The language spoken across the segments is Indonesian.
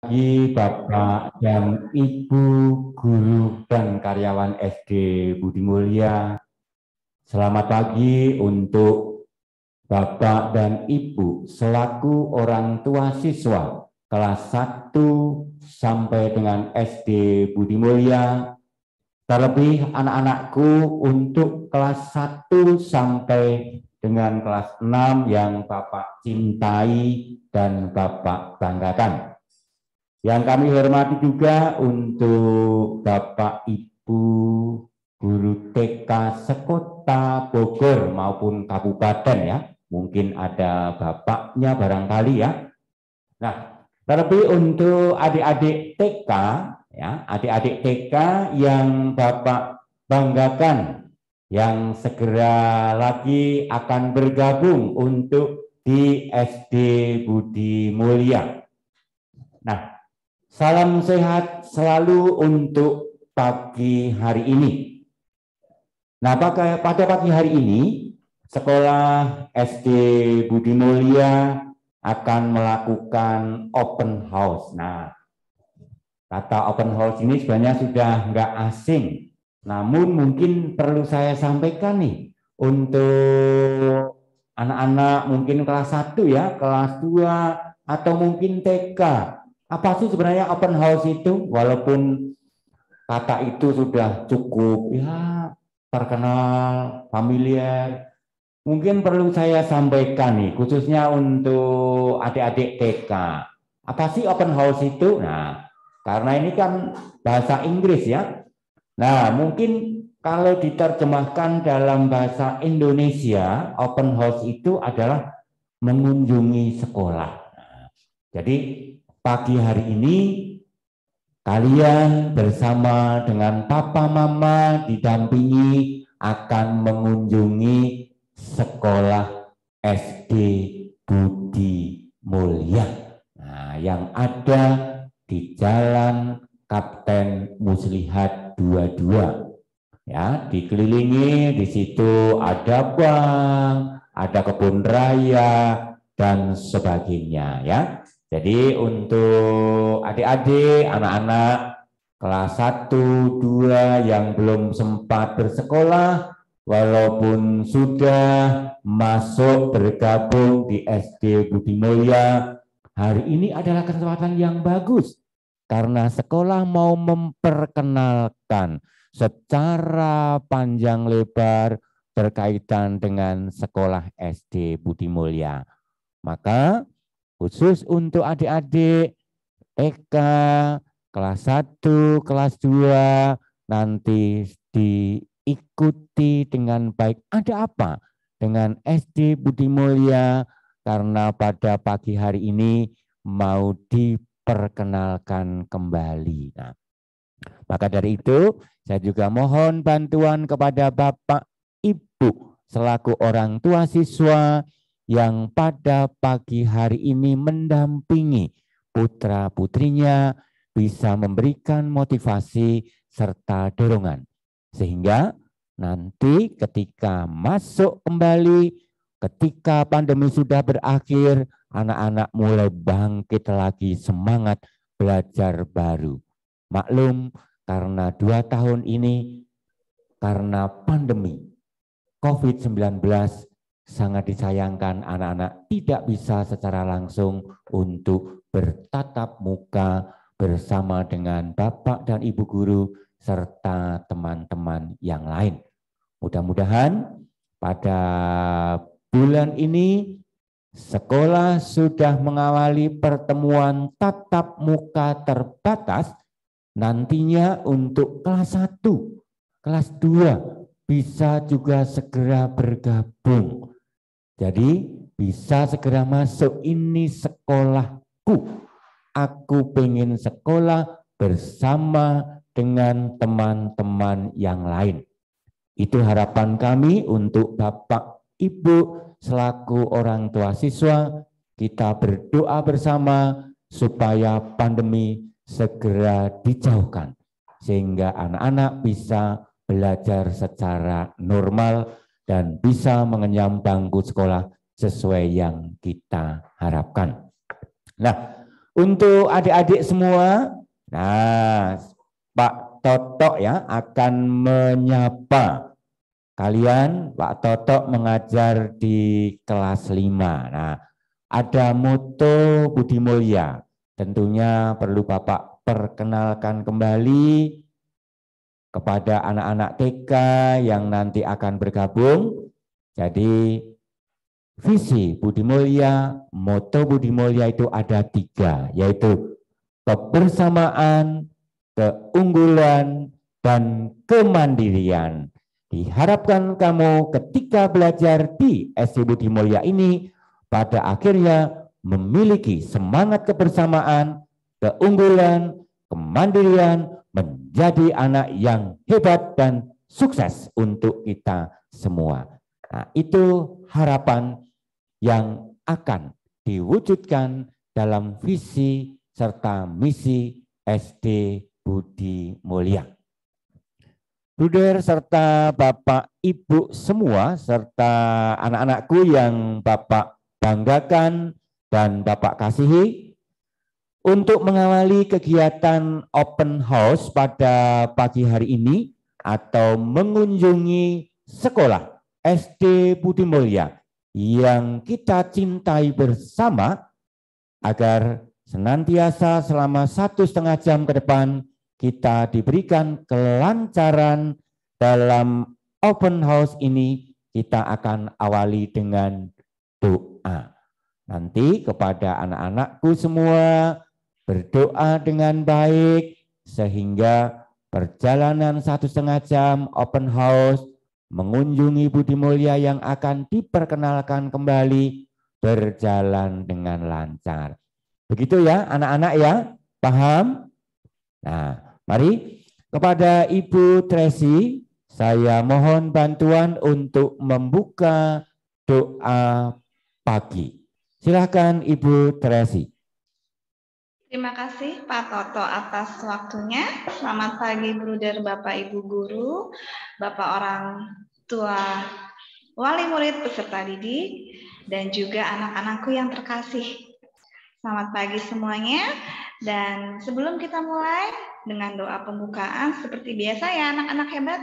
Bagi Bapak dan Ibu guru dan karyawan SD Budi Mulia, selamat pagi untuk Bapak dan Ibu selaku orang tua siswa kelas 1 sampai dengan SD Budi Mulia, terlebih anak-anakku untuk kelas 1 sampai dengan kelas 6 yang Bapak cintai dan Bapak banggakan. Yang kami hormati juga untuk Bapak Ibu guru TK sekota Bogor maupun kabupaten ya. Mungkin ada bapaknya barangkali ya. Nah, terlebih untuk adik-adik TK ya, adik-adik TK yang Bapak banggakan yang segera lagi akan bergabung untuk di SD Budi Mulia. Nah, salam sehat selalu untuk pagi hari ini. Nah, pada pagi hari ini, sekolah SD Budi Mulia akan melakukan open house. Nah, kata open house ini sebenarnya sudah nggak asing. Namun mungkin perlu saya sampaikan nih, untuk anak-anak mungkin kelas 1 ya, kelas 2, atau mungkin TK. Apa sih sebenarnya open house itu? Walaupun kata itu sudah cukup ya terkenal, familiar. Mungkin perlu saya sampaikan nih, khususnya untuk adik-adik TK. Apa sih open house itu? Nah, karena ini kan bahasa Inggris ya. Nah, mungkin kalau diterjemahkan dalam bahasa Indonesia, open house itu adalah mengunjungi sekolah. Jadi pagi hari ini kalian bersama dengan papa mama didampingi akan mengunjungi sekolah SD Budi Mulia. Nah, yang ada di Jalan Kapten Muslihat 22. Ya, dikelilingi di situ ada bank, ada kebun raya dan sebagainya ya. Jadi untuk adik-adik, anak-anak kelas 1, 2 yang belum sempat bersekolah, walaupun sudah masuk bergabung di SD Budi Mulia, hari ini adalah kesempatan yang bagus karena sekolah mau memperkenalkan secara panjang lebar berkaitan dengan sekolah SD Budi Mulia. Maka khusus untuk adik-adik TK kelas 1, kelas 2 nanti diikuti dengan baik. Ada apa dengan SD Budi Mulia? Karena pada pagi hari ini mau diperkenalkan kembali. Nah, maka dari itu saya juga mohon bantuan kepada Bapak Ibu selaku orang tua siswa yang pada pagi hari ini mendampingi putra-putrinya bisa memberikan motivasi serta dorongan. Sehingga nanti ketika masuk kembali, ketika pandemi sudah berakhir, anak-anak mulai bangkit lagi semangat belajar baru. Maklum, karena 2 tahun ini, karena pandemi COVID-19, sangat disayangkan anak-anak tidak bisa secara langsung untuk bertatap muka bersama dengan Bapak dan Ibu guru serta teman-teman yang lain. Mudah-mudahan pada bulan ini sekolah sudah mengawali pertemuan tatap muka terbatas. Nantinya untuk kelas 1, kelas 2 bisa juga segera bergabung. Jadi bisa segera masuk, ini sekolahku. Aku pengen sekolah bersama dengan teman-teman yang lain. Itu harapan kami untuk Bapak Ibu selaku orang tua siswa. Kita berdoa bersama supaya pandemi segera dijauhkan sehingga anak-anak bisa belajar secara normal dan bisa mengenyam bangku sekolah sesuai yang kita harapkan. Nah, Untuk adik-adik semua, nah Pak Toto ya akan menyapa kalian. Pak Toto mengajar di kelas 5. Nah, ada moto Budi Mulya. Tentunya perlu Bapak perkenalkan kembali kepada anak-anak TK yang nanti akan bergabung. Jadi visi Budi Mulya, moto Budi Mulya itu ada 3, yaitu kebersamaan, keunggulan, dan kemandirian. Diharapkan kamu ketika belajar di SD Budi Mulya ini pada akhirnya memiliki semangat kebersamaan, keunggulan, kemandirian, menjadi anak yang hebat dan sukses untuk kita semua. Nah, itu harapan yang akan diwujudkan dalam visi serta misi SD Budi Mulya. Bruder serta Bapak Ibu semua serta anak-anakku yang Bapak banggakan dan Bapak kasihi, untuk mengawali kegiatan open house pada pagi hari ini atau mengunjungi sekolah SD Budi Mulya yang kita cintai bersama, agar senantiasa selama 1,5 jam ke depan kita diberikan kelancaran dalam open house ini, kita akan awali dengan doa. Nanti kepada anak-anakku semua, berdoa dengan baik sehingga perjalanan 1,5 jam open house mengunjungi Budi Mulya yang akan diperkenalkan kembali berjalan dengan lancar. Begitu ya anak-anak ya, paham? Nah, mari kepada Ibu Tracy, saya mohon bantuan untuk membuka doa pagi. Silakan Ibu Tracy. Terima kasih Pak Toto atas waktunya. Selamat pagi Bruder, Bapak Ibu Guru, Bapak orang tua, wali murid, peserta didik, dan juga anak-anakku yang terkasih. Selamat pagi semuanya. Dan sebelum kita mulai dengan doa pembukaan, seperti biasa ya anak-anak hebat,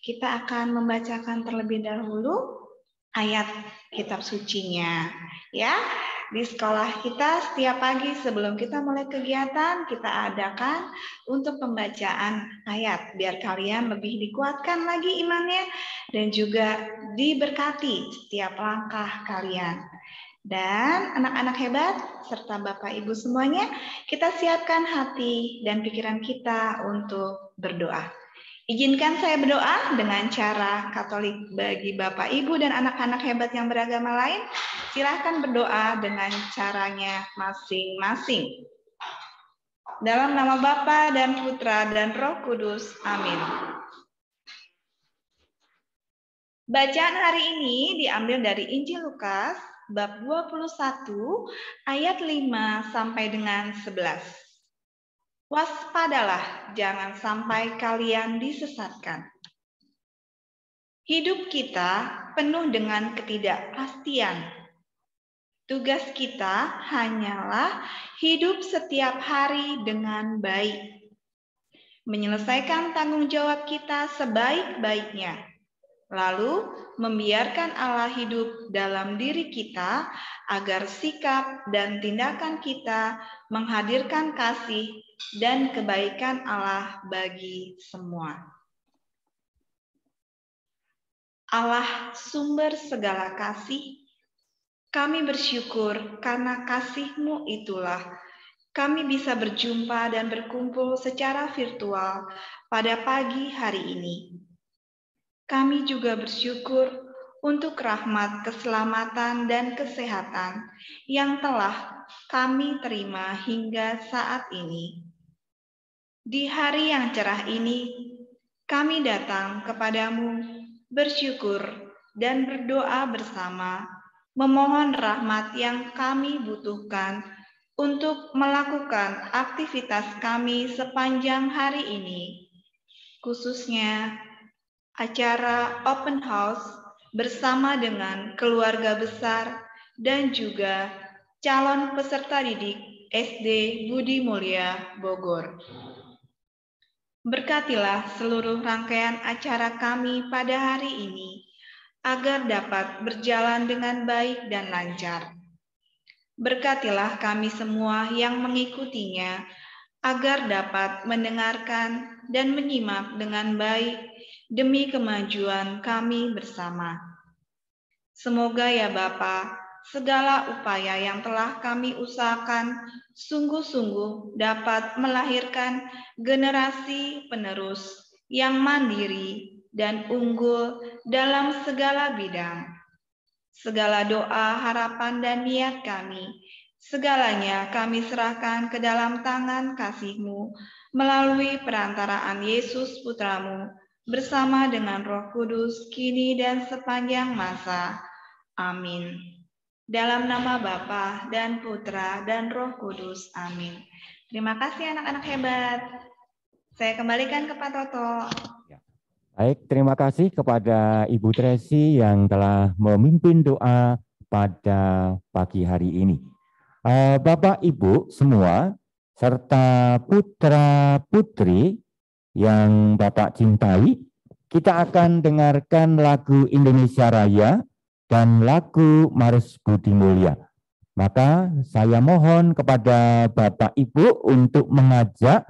kita akan membacakan terlebih dahulu ayat kitab sucinya. Ya, di sekolah kita setiap pagi sebelum kita mulai kegiatan, kita adakan untuk pembacaan ayat biar kalian lebih dikuatkan lagi imannya dan juga diberkati setiap langkah kalian. Dan anak-anak hebat serta Bapak Ibu semuanya, kita siapkan hati dan pikiran kita untuk berdoa. Izinkan saya berdoa dengan cara Katolik bagi Bapak, Ibu, dan anak-anak hebat yang beragama lain. Silahkan berdoa dengan caranya masing-masing. Dalam nama Bapa dan Putra dan Roh Kudus. Amin. Bacaan hari ini diambil dari Injil Lukas, bab 21, ayat 5 sampai dengan 11. Waspadalah, jangan sampai kalian disesatkan. Hidup kita penuh dengan ketidakpastian. Tugas kita hanyalah hidup setiap hari dengan baik. Menyelesaikan tanggung jawab kita sebaik-baiknya. Lalu membiarkan Allah hidup dalam diri kita agar sikap dan tindakan kita menghadirkan kasih dan kebaikan Allah bagi semua. Allah sumber segala kasih, kami bersyukur karena kasih-Mu itulah kami bisa berjumpa dan berkumpul secara virtual pada pagi hari ini. Kami juga bersyukur untuk rahmat keselamatan dan kesehatan yang telah kami terima hingga saat ini. Di hari yang cerah ini, kami datang kepadamu bersyukur dan berdoa bersama, memohon rahmat yang kami butuhkan untuk melakukan aktivitas kami sepanjang hari ini, khususnya acara open house bersama dengan keluarga besar dan juga calon peserta didik SD Budi Mulya, Bogor. Berkatilah seluruh rangkaian acara kami pada hari ini, agar dapat berjalan dengan baik dan lancar. Berkatilah kami semua yang mengikutinya, agar dapat mendengarkan dan menyimak dengan baik demi kemajuan kami bersama. Semoga ya Bapa, segala upaya yang telah kami usahakan sungguh-sungguh dapat melahirkan generasi penerus yang mandiri dan unggul dalam segala bidang. Segala doa, harapan, dan niat kami, segalanya kami serahkan ke dalam tangan kasih-Mu melalui perantaraan Yesus Putra-Mu bersama dengan Roh Kudus kini dan sepanjang masa. Amin. Dalam nama Bapa dan Putra dan Roh Kudus. Amin. Terima kasih anak-anak hebat. Saya kembalikan ke Pak Toto. Baik, terima kasih kepada Ibu Tracy yang telah memimpin doa pada pagi hari ini. Bapak, Ibu semua, serta putra-putri yang Bapak cintai, kita akan dengarkan lagu Indonesia Raya dan lagu Maris Budi Mulya. Maka saya mohon kepada Bapak Ibu untuk mengajak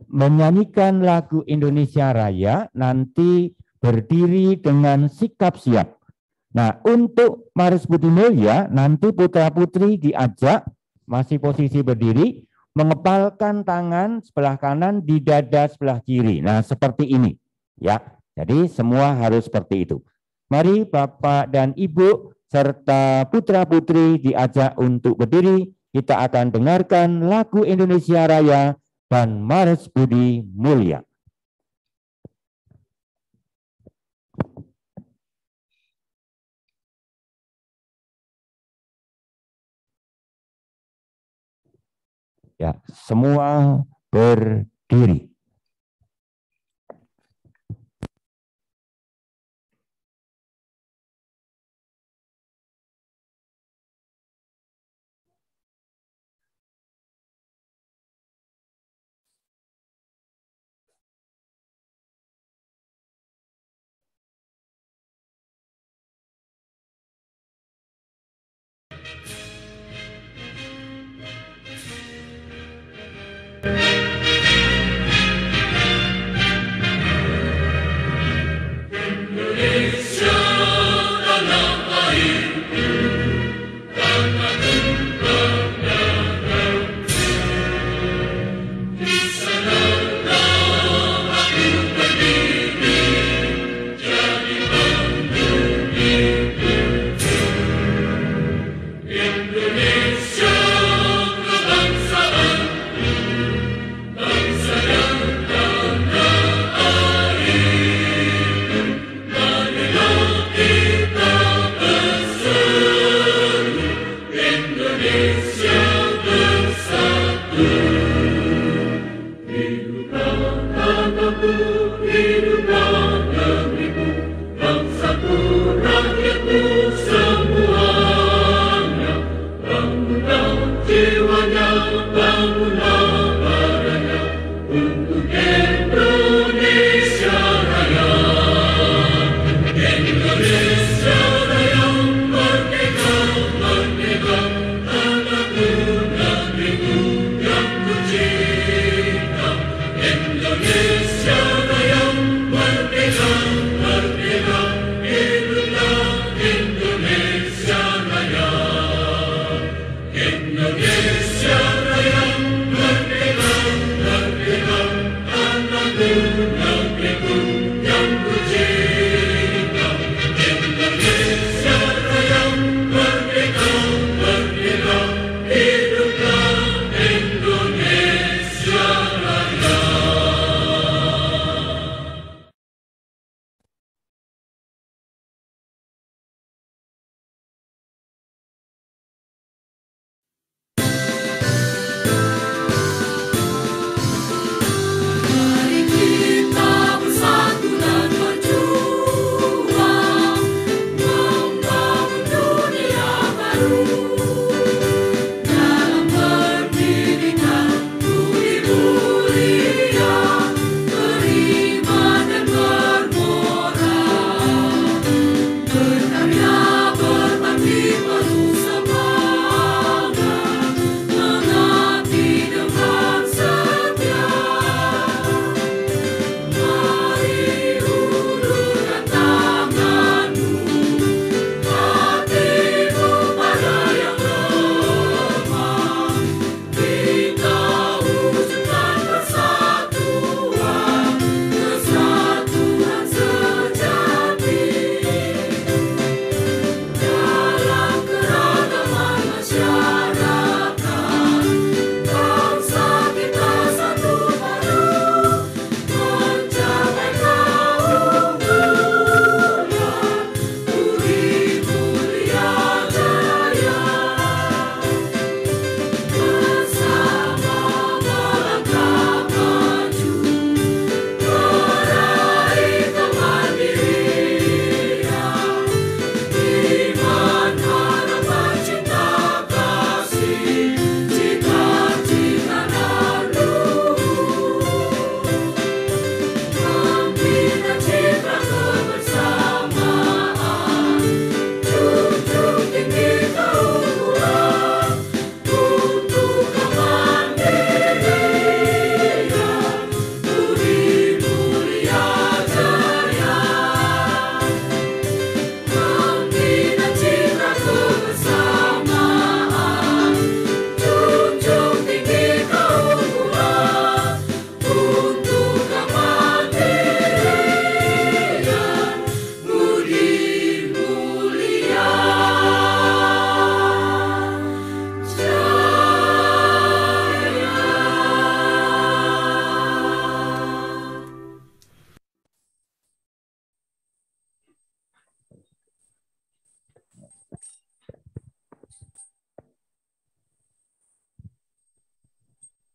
menyanyikan lagu Indonesia Raya, nanti berdiri dengan sikap siap. Nah, untuk Maris Budi Mulya, nanti putra-putri diajak masih posisi berdiri, mengepalkan tangan sebelah kanan di dada sebelah kiri. Nah, seperti ini. Ya, jadi semua harus seperti itu. Mari Bapak dan Ibu serta putra-putri diajak untuk berdiri. Kita akan dengarkan lagu Indonesia Raya dan Maris Budi Mulya. Ya, semua berdiri. Indonesia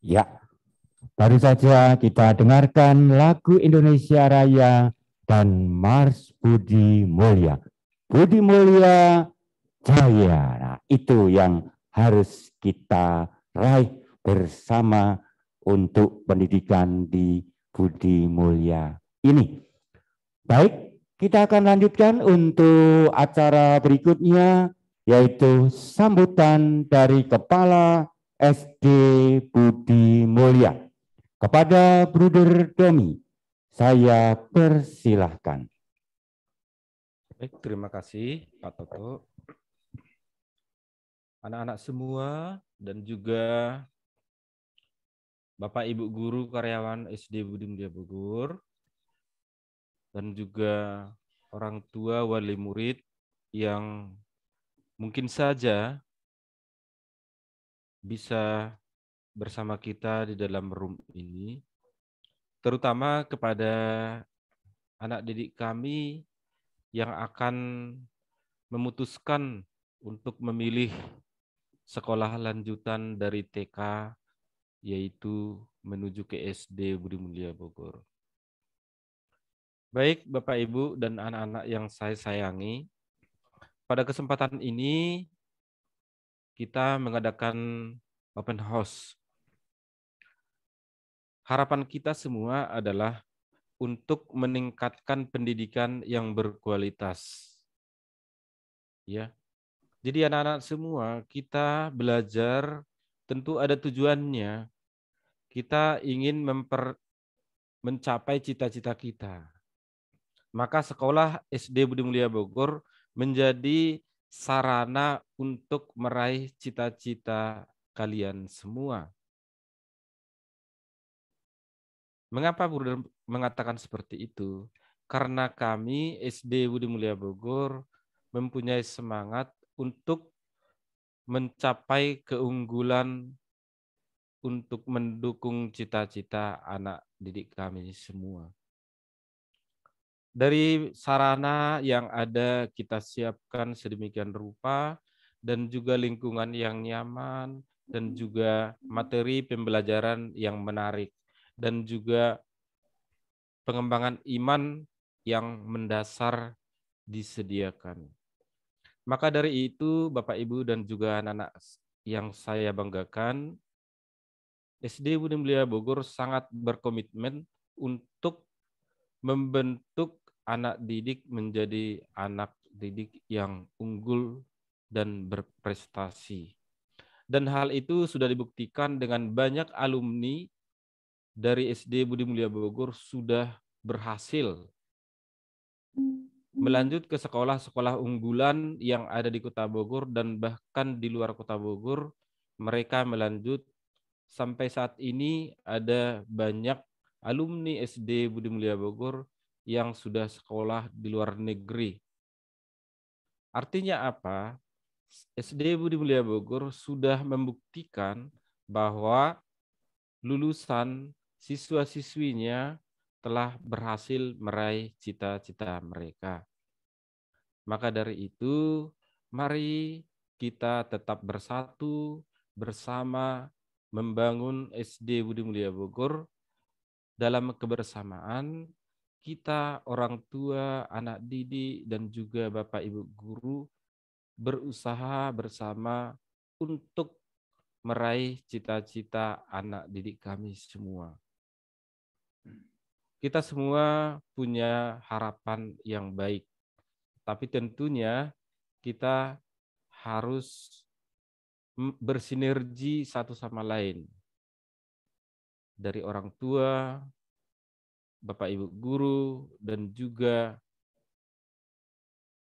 Ya, baru saja kita dengarkan lagu Indonesia Raya dan Mars Budi Mulya. Budi Mulya Jaya. Nah, itu yang harus kita raih bersama untuk pendidikan di Budi Mulya ini. Baik, kita akan lanjutkan untuk acara berikutnya, yaitu sambutan dari Kepala SD Budi Mulya. Kepada Bruder Domi, saya persilahkan. Baik, terima kasih Pak Toto. Anak-anak semua dan juga Bapak Ibu Guru karyawan SD Budi Mulya Bogor dan juga orang tua wali murid yang mungkin saja bisa bersama kita di dalam room ini, terutama kepada anak didik kami yang akan memutuskan untuk memilih sekolah lanjutan dari TK, yaitu menuju ke SD Budi Mulya Bogor. Baik Bapak Ibu dan anak-anak yang saya sayangi, pada kesempatan ini kita mengadakan open house. Harapan kita semua adalah untuk meningkatkan pendidikan yang berkualitas. Ya. Jadi anak-anak semua kita belajar tentu ada tujuannya. Kita ingin mencapai cita-cita kita. Maka sekolah SD Budi Mulya Bogor menjadi sarana untuk meraih cita-cita kalian semua. Mengapa Bruder mengatakan seperti itu? Karena kami SD Budi Mulya Bogor mempunyai semangat untuk mencapai keunggulan untuk mendukung cita-cita anak didik kami semua. Dari sarana yang ada kita siapkan sedemikian rupa dan juga lingkungan yang nyaman dan juga materi pembelajaran yang menarik dan juga pengembangan iman yang mendasar disediakan. Maka dari itu Bapak Ibu dan juga anak-anak yang saya banggakan, SD Budi Mulya Bogor sangat berkomitmen untuk membentuk anak didik menjadi anak didik yang unggul dan berprestasi. Dan hal itu sudah dibuktikan dengan banyak alumni dari SD Budi Mulya Bogor sudah berhasil melanjut ke sekolah-sekolah unggulan yang ada di Kota Bogor dan bahkan di luar Kota Bogor. Mereka melanjut sampai saat ini ada banyak alumni SD Budi Mulya Bogor yang sudah sekolah di luar negeri. Artinya apa? SD Budi Mulya Bogor sudah membuktikan bahwa lulusan siswa-siswinya telah berhasil meraih cita-cita mereka. Maka dari itu, mari kita tetap bersatu bersama membangun SD Budi Mulya Bogor. Dalam kebersamaan, kita orang tua, anak didik, dan juga Bapak Ibu guru berusaha bersama untuk meraih cita-cita anak didik kami semua. Kita semua punya harapan yang baik, tapi tentunya kita harus bersinergi satu sama lain. Dari orang tua, Bapak Ibu guru, dan juga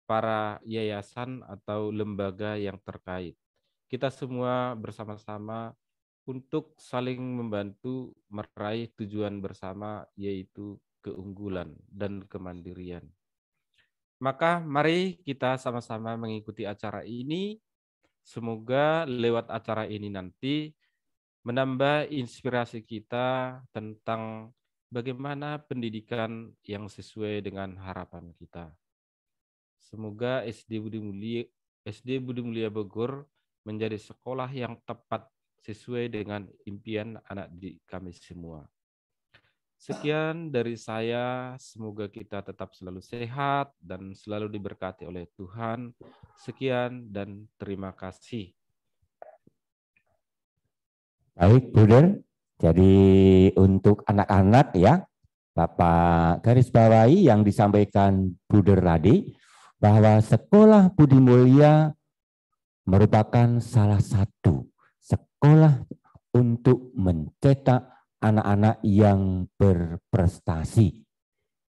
para yayasan atau lembaga yang terkait. Kita semua bersama-sama untuk saling membantu meraih tujuan bersama, yaitu keunggulan dan kemandirian. Maka mari kita sama-sama mengikuti acara ini. Semoga lewat acara ini nanti menambah inspirasi kita tentang bagaimana pendidikan yang sesuai dengan harapan kita. Semoga SD Budi Mulya Bogor menjadi sekolah yang tepat sesuai dengan impian anak didik kami semua. Sekian dari saya, semoga kita tetap selalu sehat dan selalu diberkati oleh Tuhan. Sekian dan terima kasih. Baik, Bruder. Jadi untuk anak-anak ya, Bapak garis bawahi yang disampaikan Bruder tadi, bahwa Sekolah Budi Mulia merupakan salah satu sekolah untuk mencetak anak-anak yang berprestasi.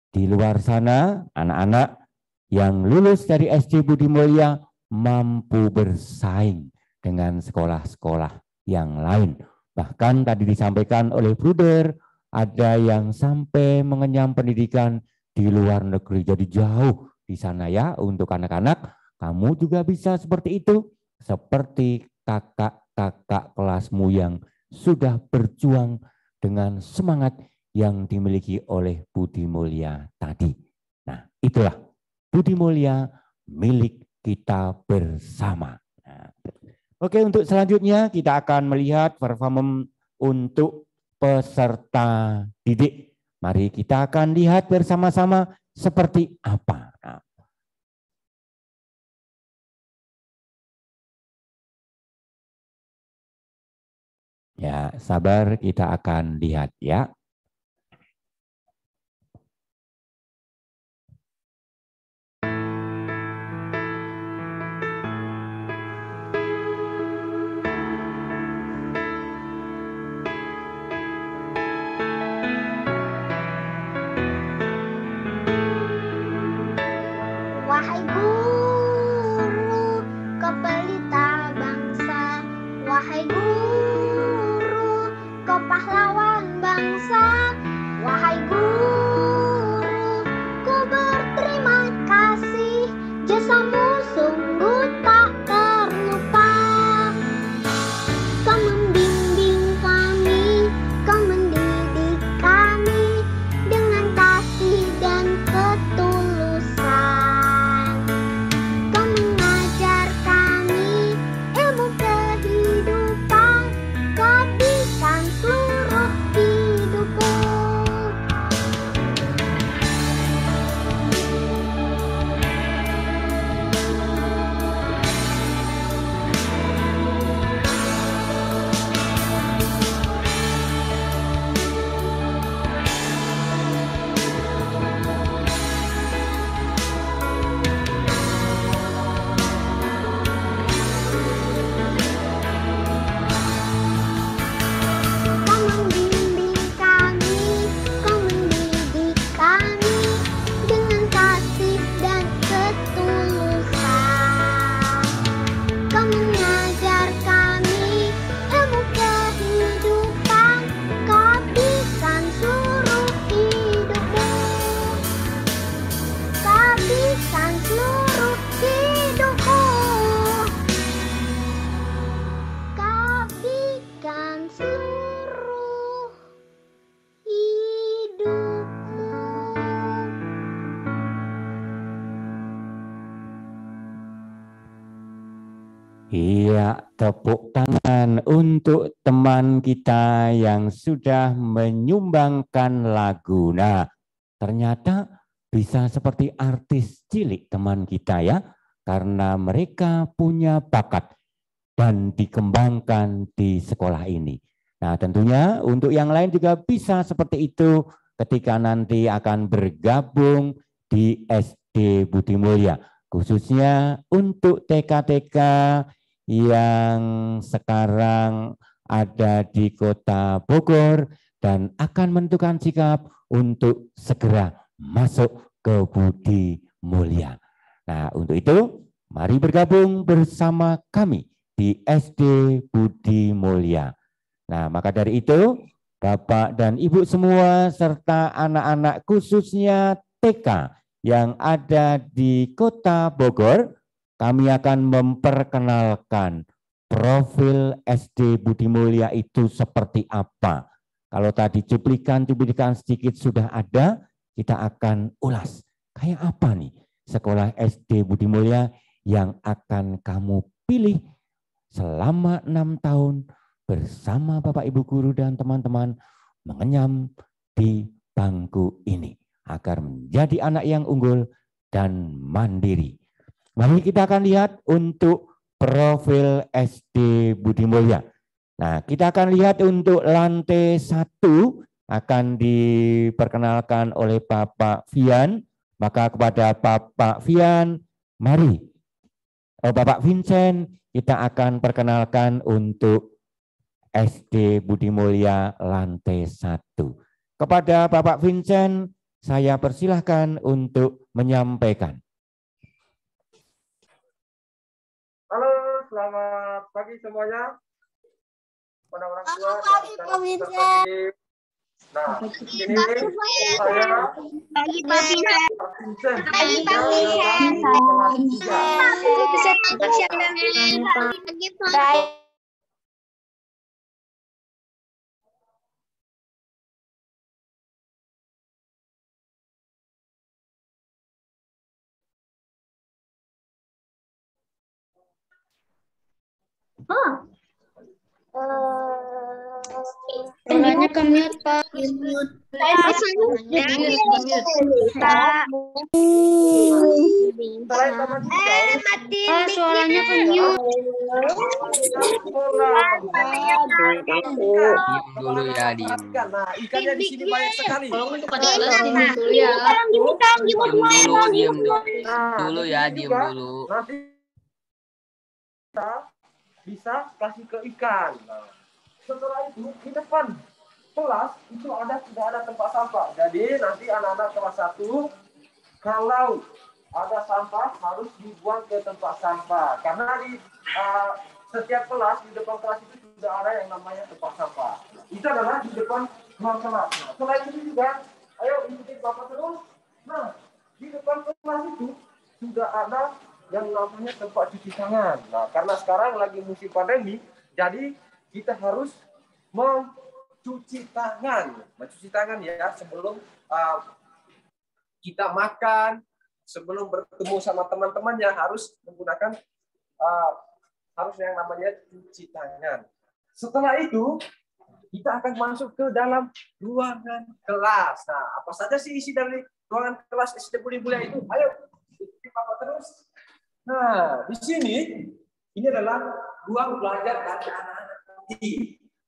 Di luar sana, anak-anak yang lulus dari SD Budi Mulia mampu bersaing dengan sekolah-sekolah yang lain. Bahkan tadi disampaikan oleh Bruder, ada yang sampai mengenyam pendidikan di luar negeri. Jadi jauh di sana ya untuk anak-anak. Kamu juga bisa seperti itu. Seperti kakak-kakak kelasmu yang sudah berjuang dengan semangat yang dimiliki oleh Budi Mulia tadi. Nah, itulah Budi Mulia milik kita bersama. Nah, oke, untuk selanjutnya kita akan melihat performance untuk peserta didik. Mari kita akan lihat bersama-sama seperti apa. Nah, ya, sabar, kita akan lihat ya. Wahai guru, kepelita bangsa, wahai guru, kau pahlawan bangsa, wahai guru, ku berterima kasih, jasamu sungguh tak terlupa. Kau membimbing kami, kau mendidik kami dengan kasih dan ketulusan. Kau mengajar kami ilmu kehidupan, keabdikan seluruh hidupku. Kau membimbing kami, kau mendidik kami dengan kasih dan ketulusan. Kau mengajar kami ilmu kehidupan, keabdikan seluruh hidupku. Keabdikan seluruh hidupku. Keabdikan seluruh hidupku. Iya, tepuk tangan untuk teman kita yang sudah menyumbangkan lagu. Nah, ternyata bisa seperti artis cilik teman kita ya, karena mereka punya bakat dan dikembangkan di sekolah ini. Nah, tentunya untuk yang lain juga bisa seperti itu ketika nanti akan bergabung di SD Budi Mulia, khususnya untuk TK-TK yang sekarang ada di Kota Bogor dan akan menentukan sikap untuk segera masuk ke Budi Mulia. Nah, untuk itu mari bergabung bersama kami di SD Budi Mulia. Nah, maka dari itu Bapak dan Ibu semua serta anak-anak khususnya TK yang ada di Kota Bogor, kami akan memperkenalkan profil SD Budi Mulia itu seperti apa. Kalau tadi cuplikan sedikit sudah ada, kita akan ulas. Kayak apa nih sekolah SD Budi Mulia yang akan kamu pilih selama 6 tahun bersama Bapak Ibu guru dan teman-teman mengenyam di bangku ini agar menjadi anak yang unggul dan mandiri. Mari kita akan lihat untuk profil SD Budi Mulya. Nah, kita akan lihat untuk lantai 1 akan diperkenalkan oleh Bapak Vian. Maka kepada Bapak Vian, mari. Bapak Vincent, kita akan perkenalkan untuk SD Budi Mulya lantai 1. Kepada Bapak Vincent, saya persilahkan untuk menyampaikan. Halo, selamat pagi semuanya. Pada orang tua. Pak Vincent. Nah, ini saya Pagi Pak Vincent. Vincent. Pagi Pak Vincent. Pagi Pak. Suaranya ke-mute, Pak. Suaranya ke-mute. Diam dulu ya, diam. Nah, ikannya di sini banyak sekali. Diam dulu ya, diam dulu. Nanti kita bisa kasih ke ikan. Nah, setelah itu di depan kelas itu sudah ada tempat sampah. Jadi nanti anak-anak kelas 1 kalau ada sampah harus dibuang ke tempat sampah. Karena di setiap kelas di depan kelas itu sudah ada yang namanya tempat sampah. Itu adalah di depan ruang kelas. Nah, selain itu juga, ayo ikutin Bapak terus. Nah, di depan kelas itu sudah ada yang namanya tempat cuci tangan. Nah, karena sekarang lagi musim pandemi, jadi kita harus mencuci tangan ya sebelum kita makan, sebelum bertemu sama teman-temannya harus menggunakan harus yang namanya cuci tangan. Setelah itu kita akan masuk ke dalam ruangan kelas. Nah, apa saja sih isi dari ruangan kelas SD Budi Mulya itu? Ayo ikuti Bapak terus. Nah, di sini ini adalah ruang belajar bagi anak-anak nanti.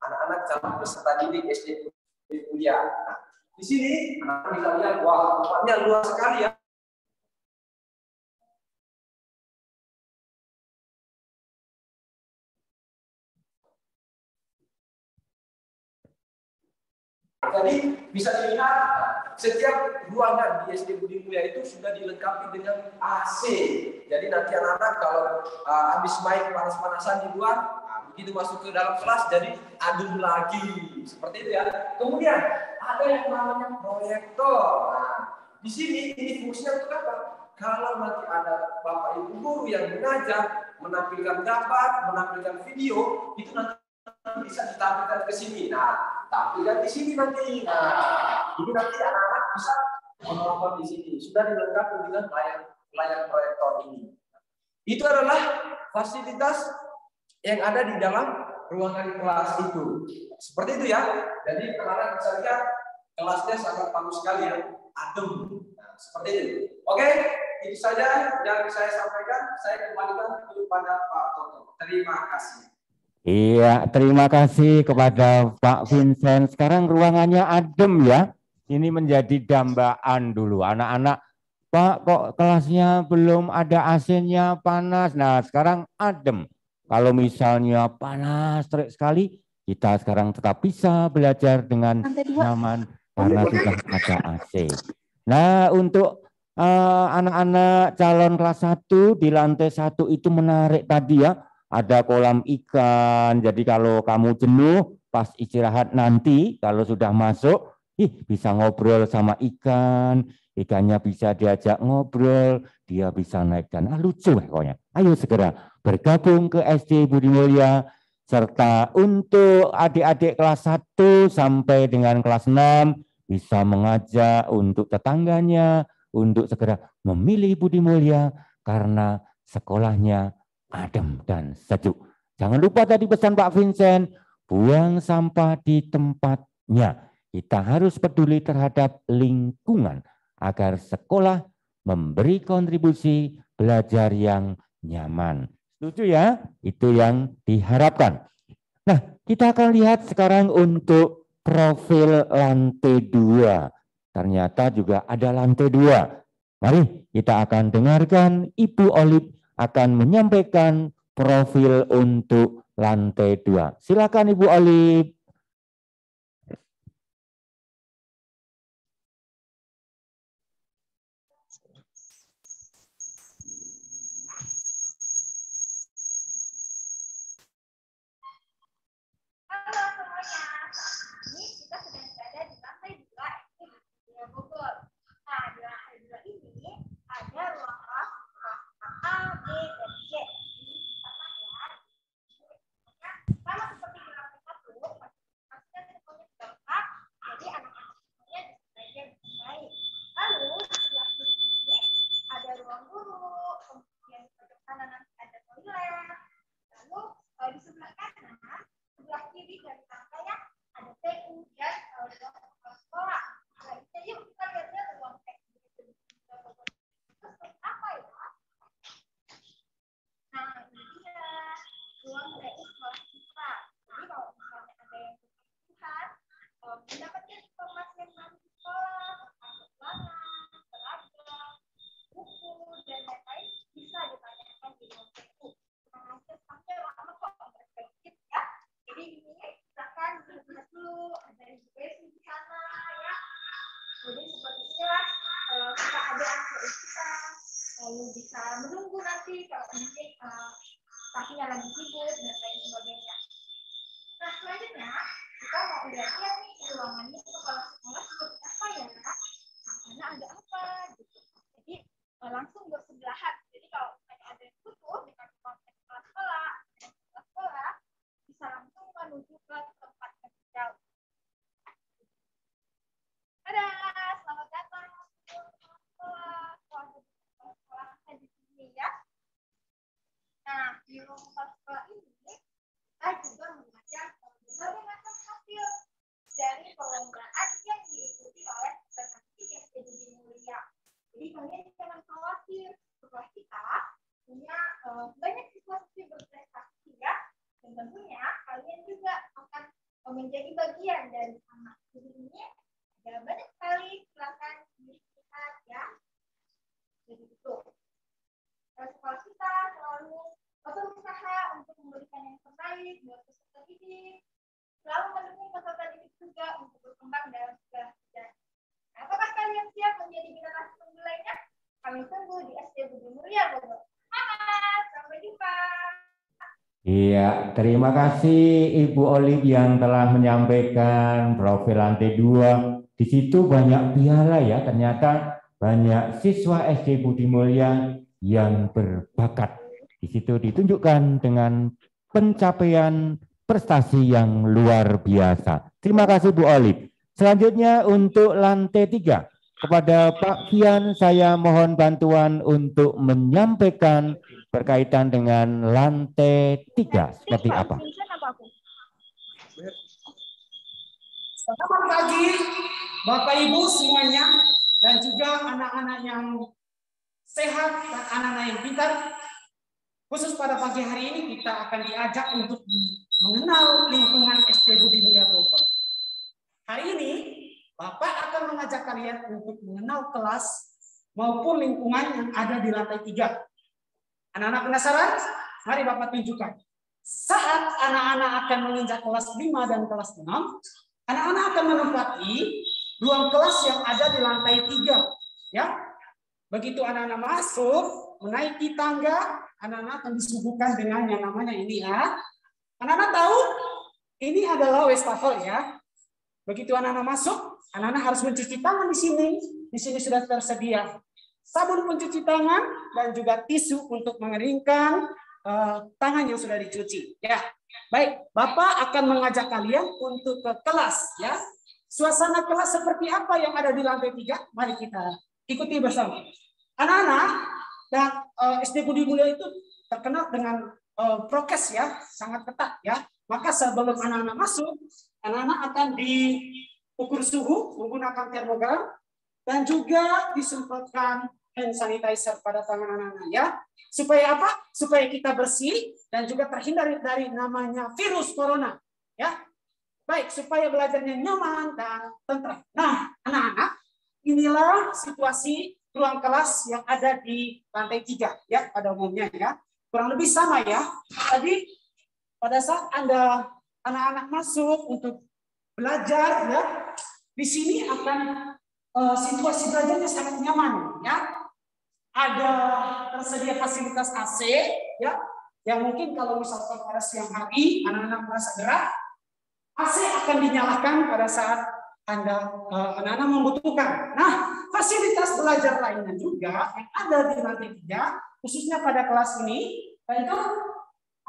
Anak-anak calon peserta didik SD Budi Mulya. Nah, di sini anak-anak bisa lihat, wah, tempatnya luas sekali ya. Jadi bisa dilihat setiap ruangan di SD Budi Mulya itu sudah dilengkapi dengan AC. Jadi nanti anak-anak kalau habis main panas-panasan di luar, begitu masuk ke dalam kelas jadi adem lagi. Seperti itu ya. Kemudian ada yang namanya proyektor. Nah, di sini ini fungsinya untuk apa? Kalau nanti ada Bapak Ibu guru yang mengajar, menampilkan gambar, menampilkan video, itu nanti bisa ditampilkan ke sini. Nah, tampilkan di sini nanti. Nah, ini nanti anak-anak bisa menonton di sini. Sudah dilengkapi dengan layar proyektor ini. Itu adalah fasilitas yang ada di dalam ruangan kelas itu. Seperti itu ya. Jadi anak-anak bisa lihat kelasnya sangat bagus sekali ya, adem. Nah, seperti itu. Oke, itu saja yang saya sampaikan. Saya kembalikan kepada Pak Toto. Terima kasih. Iya, terima kasih kepada Pak Vincent. Sekarang ruangannya adem ya. Ini menjadi dambaan dulu. Anak-anak, Pak kok kelasnya belum ada AC-nya, panas. Nah, sekarang adem. Kalau misalnya panas terik sekali, kita sekarang tetap bisa belajar dengan nyaman karena sudah ada AC. Nah, untuk anak-anak calon kelas 1 di lantai 1 itu menarik tadi ya. Ada kolam ikan, jadi kalau kamu jenuh pas istirahat nanti, kalau sudah masuk, bisa ngobrol sama ikan, ikannya bisa diajak ngobrol, dia bisa naik dan lucu pokoknya. Ayo segera bergabung ke SD Budi Mulya, serta untuk adik-adik kelas 1 sampai dengan kelas 6 bisa mengajak untuk tetangganya, untuk segera memilih Budi Mulya karena sekolahnya adem dan sejuk. Jangan lupa tadi pesan Pak Vincent, buang sampah di tempatnya. Kita harus peduli terhadap lingkungan agar sekolah memberi kontribusi belajar yang nyaman. Setuju ya? Itu yang diharapkan. Nah, kita akan lihat sekarang untuk profil lantai 2. Ternyata juga ada lantai 2. Mari kita akan dengarkan Ibu Olive akan menyampaikan profil untuk lantai 2. Silakan Ibu Olive. Halo semuanya, ini kita sedang berada di lantai 2 SD Bogor. Nah, di lantai 2 ini ada ruang kelas A, B, dan C. Sama seperti di lantai 1, pastikan semuanya sudah lengkap, jadi anak-anak semuanya bisa belajar dengan baik. Lalu di sebelah kiri ini ada ruang guru, kemudian di sebelah kanan nanti ada toilet. Lalu di sebelah kanan, sebelah kiri dari lantai ada TU dan ruang sekolah. Nah, yuk kita lihat ruang TU. Terus apa ya? Nah, ini dia ruang TU sekolah kita. Jadi kalau misalnya ada yang kebutuhan, mendapatkan informasi yang baru di sekolah, pelangan, seragam, buku, dan lain-lain bisa ditanyakan di ruang TU. Nah, sampai lama kok nggak sedikit ya. Jadi ini silakan dilihat dulu, ada juga di sana ya. Jadi seperti inilah kita ada anak kita, lalu bisa menunggu nanti kalau mungkin pastinya lagi sibuk dan lain sebagainya. Nah selanjutnya kita mau lihat nih ruangannya kepala sekolah seperti apa ya, karena ada apa gitu. Jadi langsung bersebelahan. Jadi kalau ada yang butuh dengan kepala sekolah bisa langsung menuju ke tempat kerja. Ada, selamat datang sekolah di sini ya. Nah, di ruang sekolah ini kita juga mengajar berbagai macam hasil dari perlombaan yang diikuti oleh peserta SD Budi Mulia. Jadi kalian jangan khawatir, sekolah kita punya banyak siswa-siswi berprestasi ya. Dan tentunya kalian juga akan menjadi bagian dari anak. Jadi ini ada banyak sekali, silakan dilihat ya. Jadi itu. Sekolah kita selalu berusaha untuk memberikan yang terbaik buat peserta didik. Selalu mendukung peserta didik juga untuk berkembang dalam segala bidang. Nah, apakah kalian siap menjadi generasi penggulainya? Kami tunggu di SD Budi Mulia Bogor. Semangat, sampai jumpa. Iya, terima kasih Ibu Olive yang telah menyampaikan profil lantai 2. Di situ banyak piala ya, ternyata banyak siswa SD Budi Mulia yang berbakat. Di situ ditunjukkan dengan pencapaian prestasi yang luar biasa. Terima kasih Bu Olive. Selanjutnya untuk lantai 3. Kepada Pak Fian saya mohon bantuan untuk menyampaikan berkaitan dengan lantai 3 seperti apa. Selamat pagi Bapak Ibu semuanya dan juga anak-anak yang sehat dan anak-anak yang pintar. Khusus pada pagi hari ini kita akan diajak untuk mengenal lingkungan SD Budi Mulia Bogor. Hari ini Bapak akan mengajak kalian untuk mengenal kelas maupun lingkungan yang ada di lantai 3. Anak-anak penasaran? Mari Bapak tunjukkan. Saat anak-anak akan menginjak kelas 5 dan kelas 6, anak-anak akan menempati ruang kelas yang ada di lantai 3. Ya, begitu anak-anak masuk, menaiki tangga, anak-anak akan disuguhkan dengan yang namanya ini ya. Anak-anak tahu ini adalah wastafel ya. Begitu anak-anak masuk, anak-anak harus mencuci tangan di sini. Di sini sudah tersedia sabun pencuci tangan dan juga tisu untuk mengeringkan tangan yang sudah dicuci. Ya, baik. Bapak akan mengajak kalian untuk ke kelas. Ya, suasana kelas seperti apa yang ada di lantai 3? Mari kita ikuti bersama. Anak-anak dan SD Budi Mulia itu terkenal dengan prokes ya, sangat ketat ya. Maka sebelum anak-anak masuk, anak-anak akan diukur suhu menggunakan termogan dan juga disemprotkan hand sanitizer pada tangan anak-anak ya. Supaya apa? Supaya kita bersih dan juga terhindar dari namanya virus corona ya. Baik, supaya belajarnya nyaman dan tentram. Nah, anak-anak, inilah situasi ruang kelas yang ada di lantai 3 ya pada umumnya ya. Kurang lebih sama ya. Tadi pada saat Anda anak-anak masuk untuk belajar ya, di sini akan situasi belajarnya sangat nyaman ya. Ada tersedia fasilitas AC ya, yang mungkin kalau misalkan pada siang hari anak-anak merasa gerah, AC akan dinyalakan pada saat anak-anak membutuhkan. Nah, fasilitas belajar lainnya juga yang ada di lantai 3, khususnya pada kelas ini, yaitu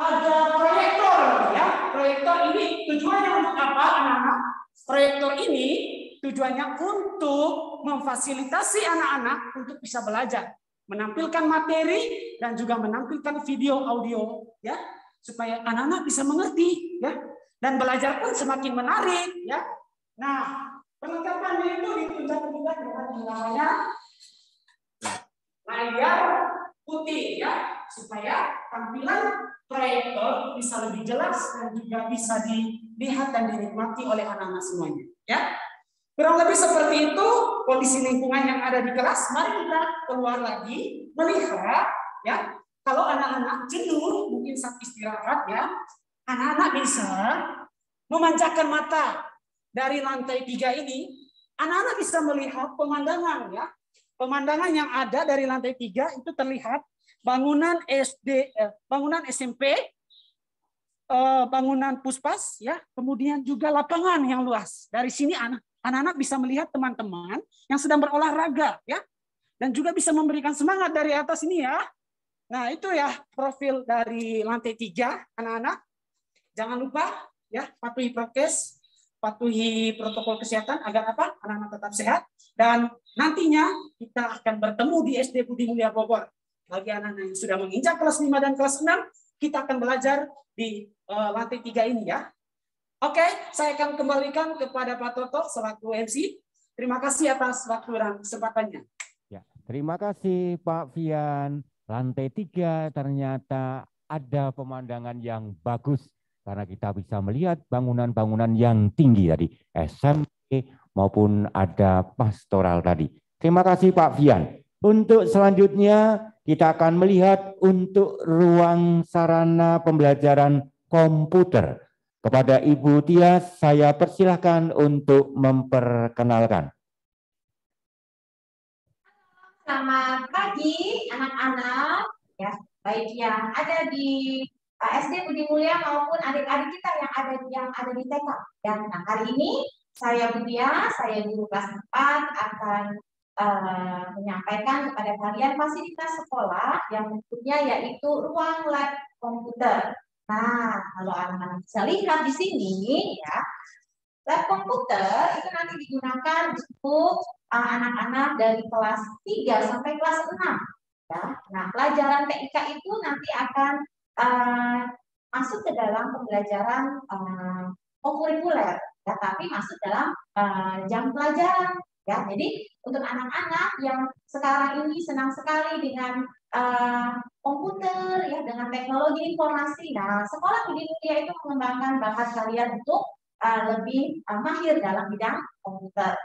ada proyektor ya. Proyektor ini tujuannya untuk apa, anak-anak? Proyektor ini tujuannya untuk memfasilitasi anak-anak untuk bisa belajar, menampilkan materi dan juga menampilkan video audio ya, supaya anak-anak bisa mengerti ya, dan belajar pun semakin menarik ya. Nah, perlengkapannya itu ditunjukkan juga dengan namanya layar putih ya, supaya tampilan proyektor bisa lebih jelas dan juga bisa dilihat dan dinikmati oleh anak-anak semuanya ya. Kurang lebih seperti itu kondisi lingkungan yang ada di kelas. Mari kita keluar lagi melihat ya, kalau anak-anak jenuh mungkin saat istirahat ya, anak-anak bisa memanjakan mata dari lantai 3 ini. Anak-anak bisa melihat pemandangan ya. Pemandangan yang ada dari lantai 3 itu terlihat bangunan SD, bangunan SMP, bangunan puspas ya, kemudian juga lapangan yang luas. Dari sini anak-anak bisa melihat teman-teman yang sedang berolahraga ya, dan juga bisa memberikan semangat dari atas ini ya. Nah, itu ya profil dari lantai 3 anak-anak. Jangan lupa ya, patuhi prokes, patuhi protokol kesehatan agar apa? Anak-anak tetap sehat, dan nantinya kita akan bertemu di SD Budi Mulia Bogor. Bagi anak-anak yang sudah menginjak kelas 5 dan kelas 6, kita akan belajar di lantai 3 ini ya. Oke, saya akan kembalikan kepada Pak Toto selaku MC. Terima kasih atas waktu dan kesempatannya. Ya, terima kasih Pak Fian. Lantai 3 ternyata ada pemandangan yang bagus karena kita bisa melihat bangunan-bangunan yang tinggi tadi, SMP maupun ada pastoral tadi. Terima kasih Pak Fian. Untuk selanjutnya kita akan melihat untuk ruang sarana pembelajaran komputer. Kepada Ibu Tias, saya persilahkan untuk memperkenalkan. Selamat pagi anak-anak, ya, baik yang ada di SD Budi Mulia maupun adik-adik kita yang ada di TK. Dan nah, hari ini saya Budia, saya guru kelas 4 akan menyampaikan kepada kalian fasilitas sekolah yang berikutnya, yaitu ruang lab komputer. Nah, kalau anak-anak bisa lihat di sini ya, lab komputer itu nanti digunakan untuk anak-anak dari kelas 3 sampai kelas 6. Ya. Nah, pelajaran TIK itu nanti akan masuk ke dalam pembelajaran kurikuler, ya, tapi masuk dalam jam pelajaran. Ya, jadi untuk anak-anak yang sekarang ini senang sekali dengan komputer, ya, dengan teknologi informasi. Nah, sekolah Budi Mulia itu mengembangkan bakat kalian untuk lebih mahir dalam bidang komputer.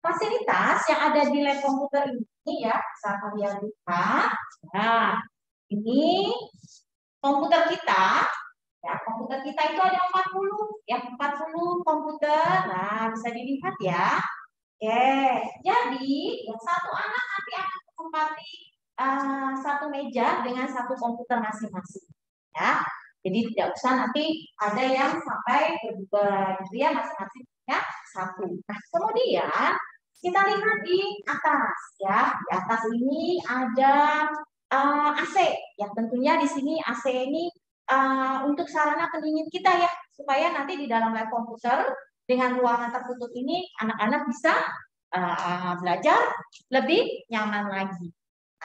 Fasilitas yang ada di lab komputer ini ya, bisa kalian lihat. Nah, ini komputer kita. Ya, komputer kita itu ada 40, ya, 40 komputer. Nah, bisa dilihat ya. Oke, jadi yang satu anak nanti akan menempati satu meja dengan satu komputer masing-masing. Ya, jadi tidak usah nanti ada yang sampai berdua, gitu ya, masing-masing punya satu. Nah, kemudian kita lihat di atas, ya. Di atas ini ada AC. Ya, tentunya di sini AC ini untuk sarana pendingin kita ya, supaya nanti di dalam lab komputer dengan ruangan tertutup ini anak-anak bisa belajar lebih nyaman lagi.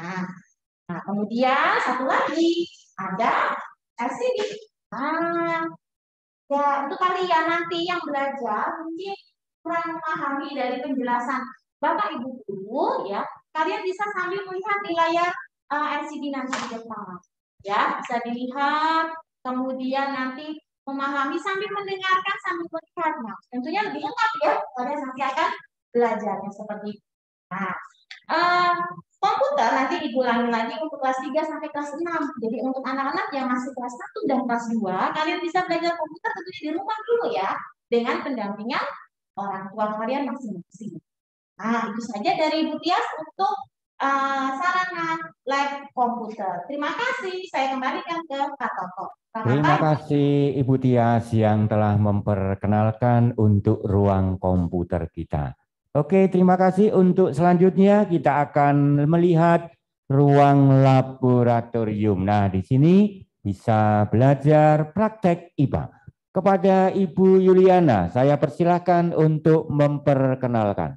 Nah, kemudian satu lagi ada LCD. Ya, untuk kalian nanti yang belajar mungkin kurang memahami dari penjelasan Bapak Ibu guru, ya, kalian bisa sambil melihat di layar LCD nanti di depan. Ya, bisa dilihat, kemudian nanti memahami sambil mendengarkan sambil melihat. Nah, tentunya lebih lengkap ya, kalian nanti akan belajarnya seperti itu. Nah, komputer nanti dikulangi lagi untuk kelas 3 sampai kelas 6. Jadi untuk anak-anak yang masih kelas 1 dan kelas 2, kalian bisa belajar komputer tentunya di rumah dulu ya, dengan pendampingan orang tua kalian masing-masing. Nah, itu saja dari Ibu Tias untuk sarana live komputer. Terima kasih. Saya kembalikan ke Pak Toto. Terima kasih Ibu Tias yang telah memperkenalkan untuk ruang komputer kita. Oke, terima kasih. Untuk selanjutnya kita akan melihat ruang laboratorium. Nah, di sini bisa belajar praktek IPA. Kepada Ibu Yuliana, saya persilahkan untuk memperkenalkan.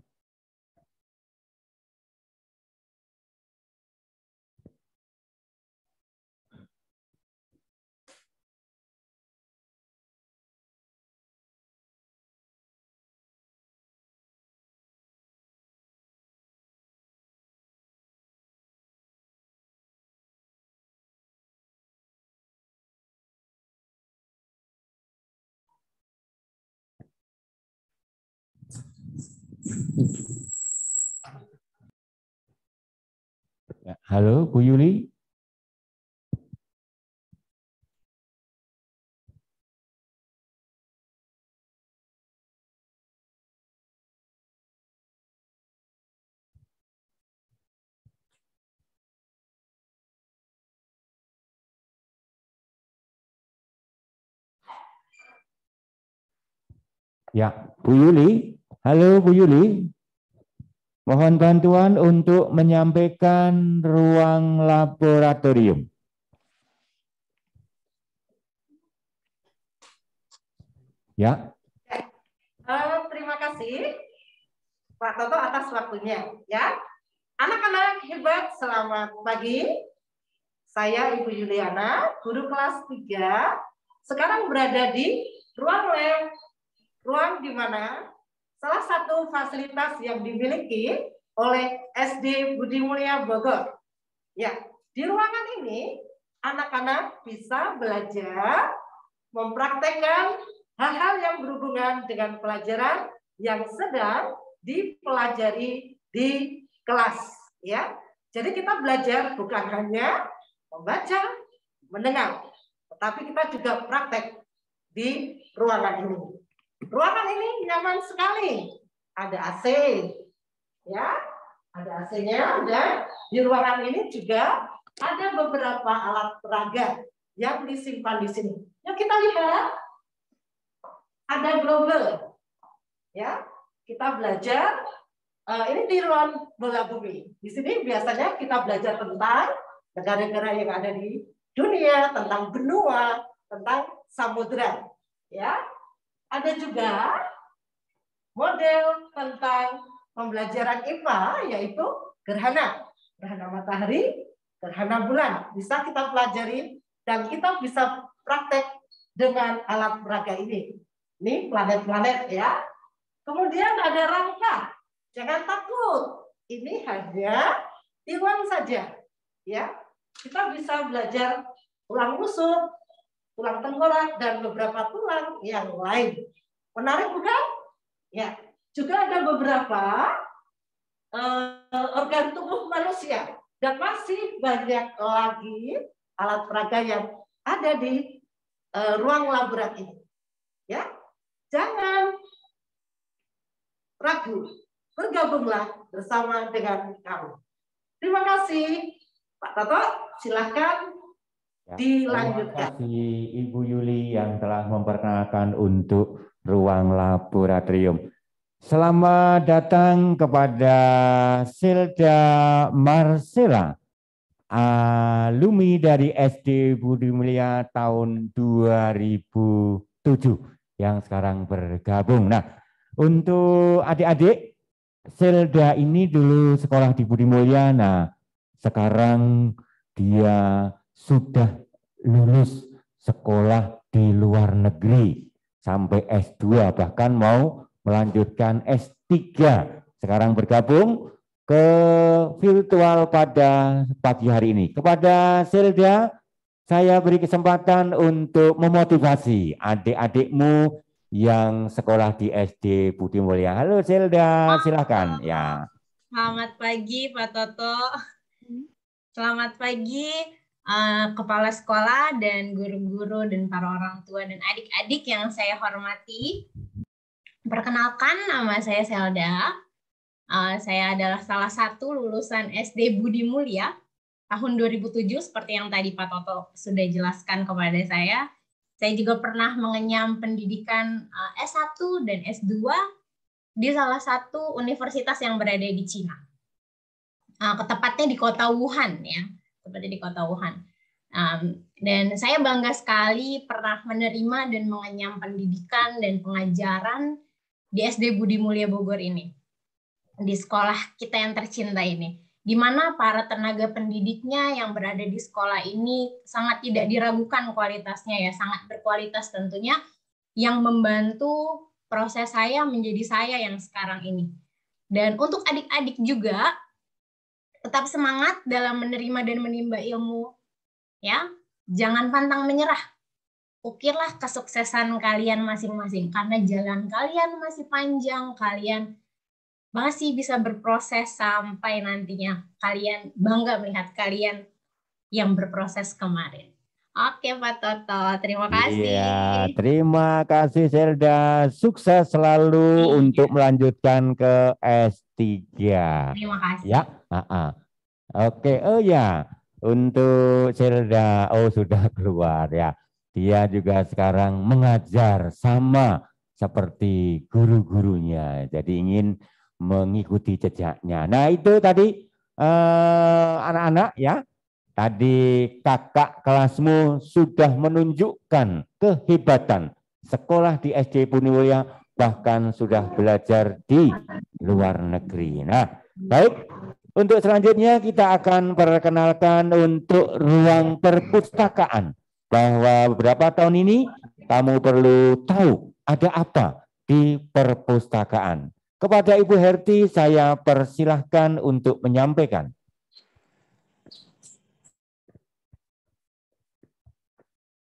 Halo, Bu Yuli. Ya, Bu Yuli. Halo, Bu Yuli. Mohon bantuan untuk menyampaikan ruang laboratorium. Ya. Terima kasih Pak Toto atas waktunya. Ya, anak-anak hebat, selamat pagi. Saya Ibu Yuliana, guru kelas 3. Sekarang berada di ruang lab, ruang di mana salah satu fasilitas yang dimiliki oleh SD Budi Mulia Bogor. Ya, di ruangan ini anak-anak bisa belajar mempraktekkan hal-hal yang berhubungan dengan pelajaran yang sedang dipelajari di kelas. Ya, jadi kita belajar bukan hanya membaca, mendengar, tetapi kita juga praktek di ruangan ini. Ruangan ini nyaman sekali, ada AC, ya, ada AC-nya, dan di ruangan ini juga ada beberapa alat peraga yang disimpan di sini. Yang kita lihat ada global, ya, kita belajar. Ini di ruang bola bumi. Di sini biasanya kita belajar tentang negara-negara yang ada di dunia, tentang benua, tentang samudera, ya. Ada juga model tentang pembelajaran IPA, yaitu gerhana matahari, gerhana bulan. Bisa kita pelajari dan kita bisa praktek dengan alat peraga ini. Ini planet-planet, ya. Kemudian ada rangka. Jangan takut. Ini hanya tiruan saja, ya. Kita bisa belajar tulang rusuk, tulang tengkorak, dan beberapa tulang yang lain. Menarik bukan? Ya, juga ada beberapa organ tubuh manusia. Dan masih banyak lagi alat peraga yang ada di ruang laboratorium ini. Ya, jangan ragu. Bergabunglah bersama dengan kami. Terima kasih. Pak Toto, silahkan. Ya, dilanjutkan. Terima kasih Ibu Yuli yang telah memperkenalkan untuk ruang laboratorium. Selamat datang kepada Selda Marcella, alumni dari SD Budi Mulia tahun 2007 yang sekarang bergabung. Nah, untuk adik-adik, Selda ini dulu sekolah di Budi Mulia. Nah, sekarang dia sudah lulus sekolah di luar negeri sampai S2, bahkan mau melanjutkan S3. Sekarang bergabung ke virtual pada pagi hari ini. Kepada Zelda, saya beri kesempatan untuk memotivasi adik-adikmu yang sekolah di SD Budi Mulya. Halo Zelda, silakan ya. Selamat pagi Pak Toto. Selamat pagi kepala sekolah dan guru-guru dan para orang tua dan adik-adik yang saya hormati. Perkenalkan, nama saya Zelda. Saya adalah salah satu lulusan SD Budi Mulya tahun 2007 seperti yang tadi Pak Toto sudah jelaskan kepada saya. Saya juga pernah mengenyam pendidikan S1 dan S2 di salah satu universitas yang berada di Cina. Tepatnya di kota Wuhan ya. Tepatnya di kota Wuhan. Dan saya bangga sekali pernah menerima dan mengenyam pendidikan dan pengajaran di SD Budi Mulya Bogor ini. Di sekolah kita yang tercinta ini, di mana para tenaga pendidiknya yang berada di sekolah ini sangat tidak diragukan kualitasnya ya, sangat berkualitas tentunya, yang membantu proses saya menjadi saya yang sekarang ini. Dan untuk adik-adik juga, tetap semangat dalam menerima dan menimba ilmu, ya, jangan pantang menyerah. Ukirlah kesuksesan kalian masing-masing, karena jalan kalian masih panjang, kalian masih bisa berproses sampai nantinya kalian bangga melihat kalian yang berproses kemarin. Oke Pak Toto, terima kasih. Iya, terima kasih Zelda. Sukses selalu untuk melanjutkan ke S3. Terima kasih. Ya, Oke, oh ya, untuk Zelda, oh sudah keluar ya. Dia juga sekarang mengajar sama seperti guru-gurunya. Jadi ingin mengikuti jejaknya. Nah itu tadi anak-anak ya, tadi kakak kelasmu sudah menunjukkan kehebatan sekolah di SD Budi Mulya, bahkan sudah belajar di luar negeri. Nah baik, untuk selanjutnya kita akan perkenalkan untuk ruang perpustakaan, bahwa beberapa tahun ini kamu perlu tahu ada apa di perpustakaan. Kepada Ibu Herti saya persilahkan untuk menyampaikan.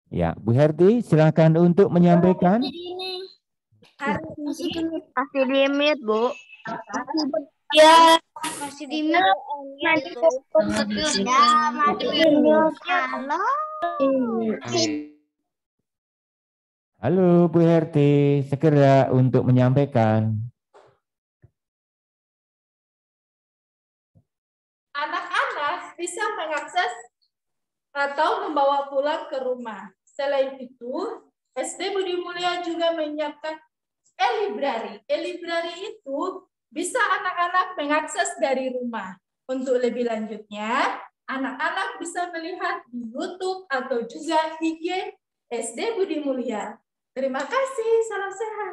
Ya, Bu Herti silakan untuk menyampaikan. Masih di mute, Bu. Ya, masih di mute. Halo Bu Herti, segera untuk menyampaikan. Anak-anak bisa mengakses atau membawa pulang ke rumah. Selain itu, SD Budi Mulya juga menyiapkan e-library. E-library itu bisa anak-anak mengakses dari rumah. Untuk lebih lanjutnya, anak-anak bisa melihat di YouTube atau juga IG SD Budi Mulya. Terima kasih, salam sehat.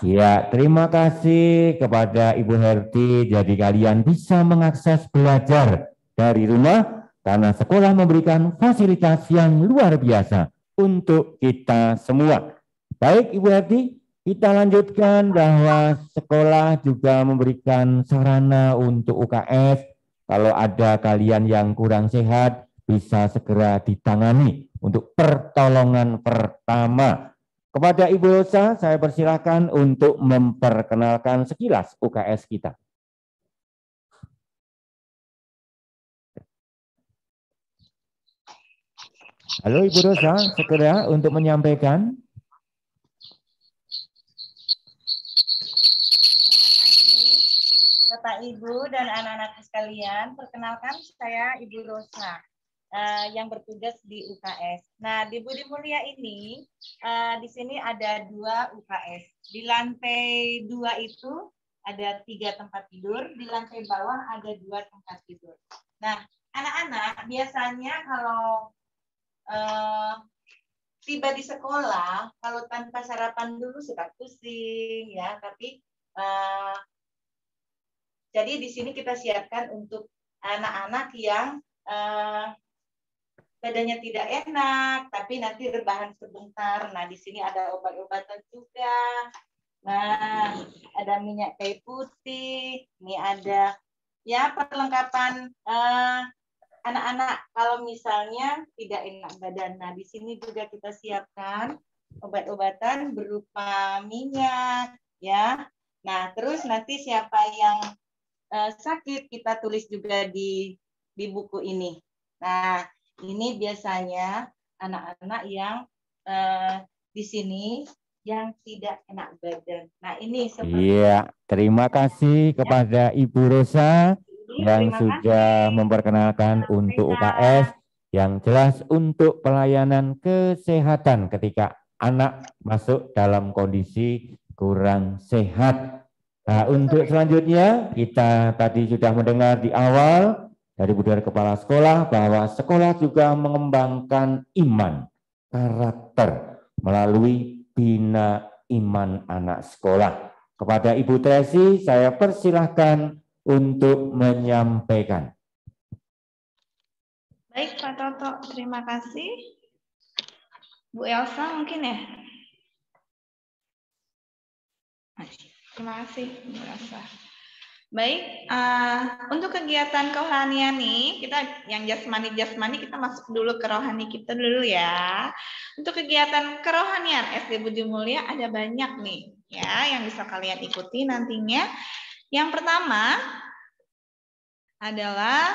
Ya, terima kasih kepada Ibu Herti. Jadi kalian bisa mengakses belajar dari rumah karena sekolah memberikan fasilitas yang luar biasa untuk kita semua. Baik Ibu Herti, kita lanjutkan bahwa sekolah juga memberikan sarana untuk UKS. Kalau ada kalian yang kurang sehat, bisa segera ditangani untuk pertolongan pertama. Kepada Ibu Rosa, saya persilahkan untuk memperkenalkan sekilas UKS kita. Halo Ibu Rosa, segera untuk menyampaikan. Bapak, Ibu, dan anak-anak sekalian, perkenalkan saya Ibu Rosa yang bertugas di UKS. Nah, di Budi Mulya ini, di sini ada 2 UKS. Di lantai 2 itu ada 3 tempat tidur, di lantai bawah ada 2 tempat tidur. Nah, anak-anak biasanya kalau tiba di sekolah, kalau tanpa sarapan dulu suka pusing, ya. Tapi jadi di sini kita siapkan untuk anak-anak yang badannya tidak enak, tapi nanti rebahan sebentar. Nah, di sini ada obat-obatan juga. Nah, ada minyak kayu putih, ini ada ya perlengkapan anak-anak kalau misalnya tidak enak badan. Nah, di sini juga kita siapkan obat-obatan berupa minyak, ya. Nah, terus nanti siapa yang sakit kita tulis juga di buku ini. Nah, ini biasanya anak-anak yang di sini yang tidak enak badan. Nah, ini seperti Iya, terima kasih kepada Ibu Rosa yang sudah memperkenalkan untuk UKS, yang jelas untuk pelayanan kesehatan ketika anak masuk dalam kondisi kurang sehat. Nah, untuk selanjutnya kita tadi sudah mendengar di awal dari Budar Kepala Sekolah bahwa sekolah juga mengembangkan iman, karakter melalui Bina Iman Anak Sekolah. Kepada Ibu Tracy, saya persilahkan untuk menyampaikan. Baik, Pak Toto, terima kasih. Bu Elsa mungkin ya? Terima kasih, Bu Elsa. Baik, untuk kegiatan kerohanian nih, kita yang jasmani kita masuk dulu ke rohani kita dulu ya. Untuk kegiatan kerohanian SD Budi Mulia ada banyak nih ya yang bisa kalian ikuti nantinya. Yang pertama adalah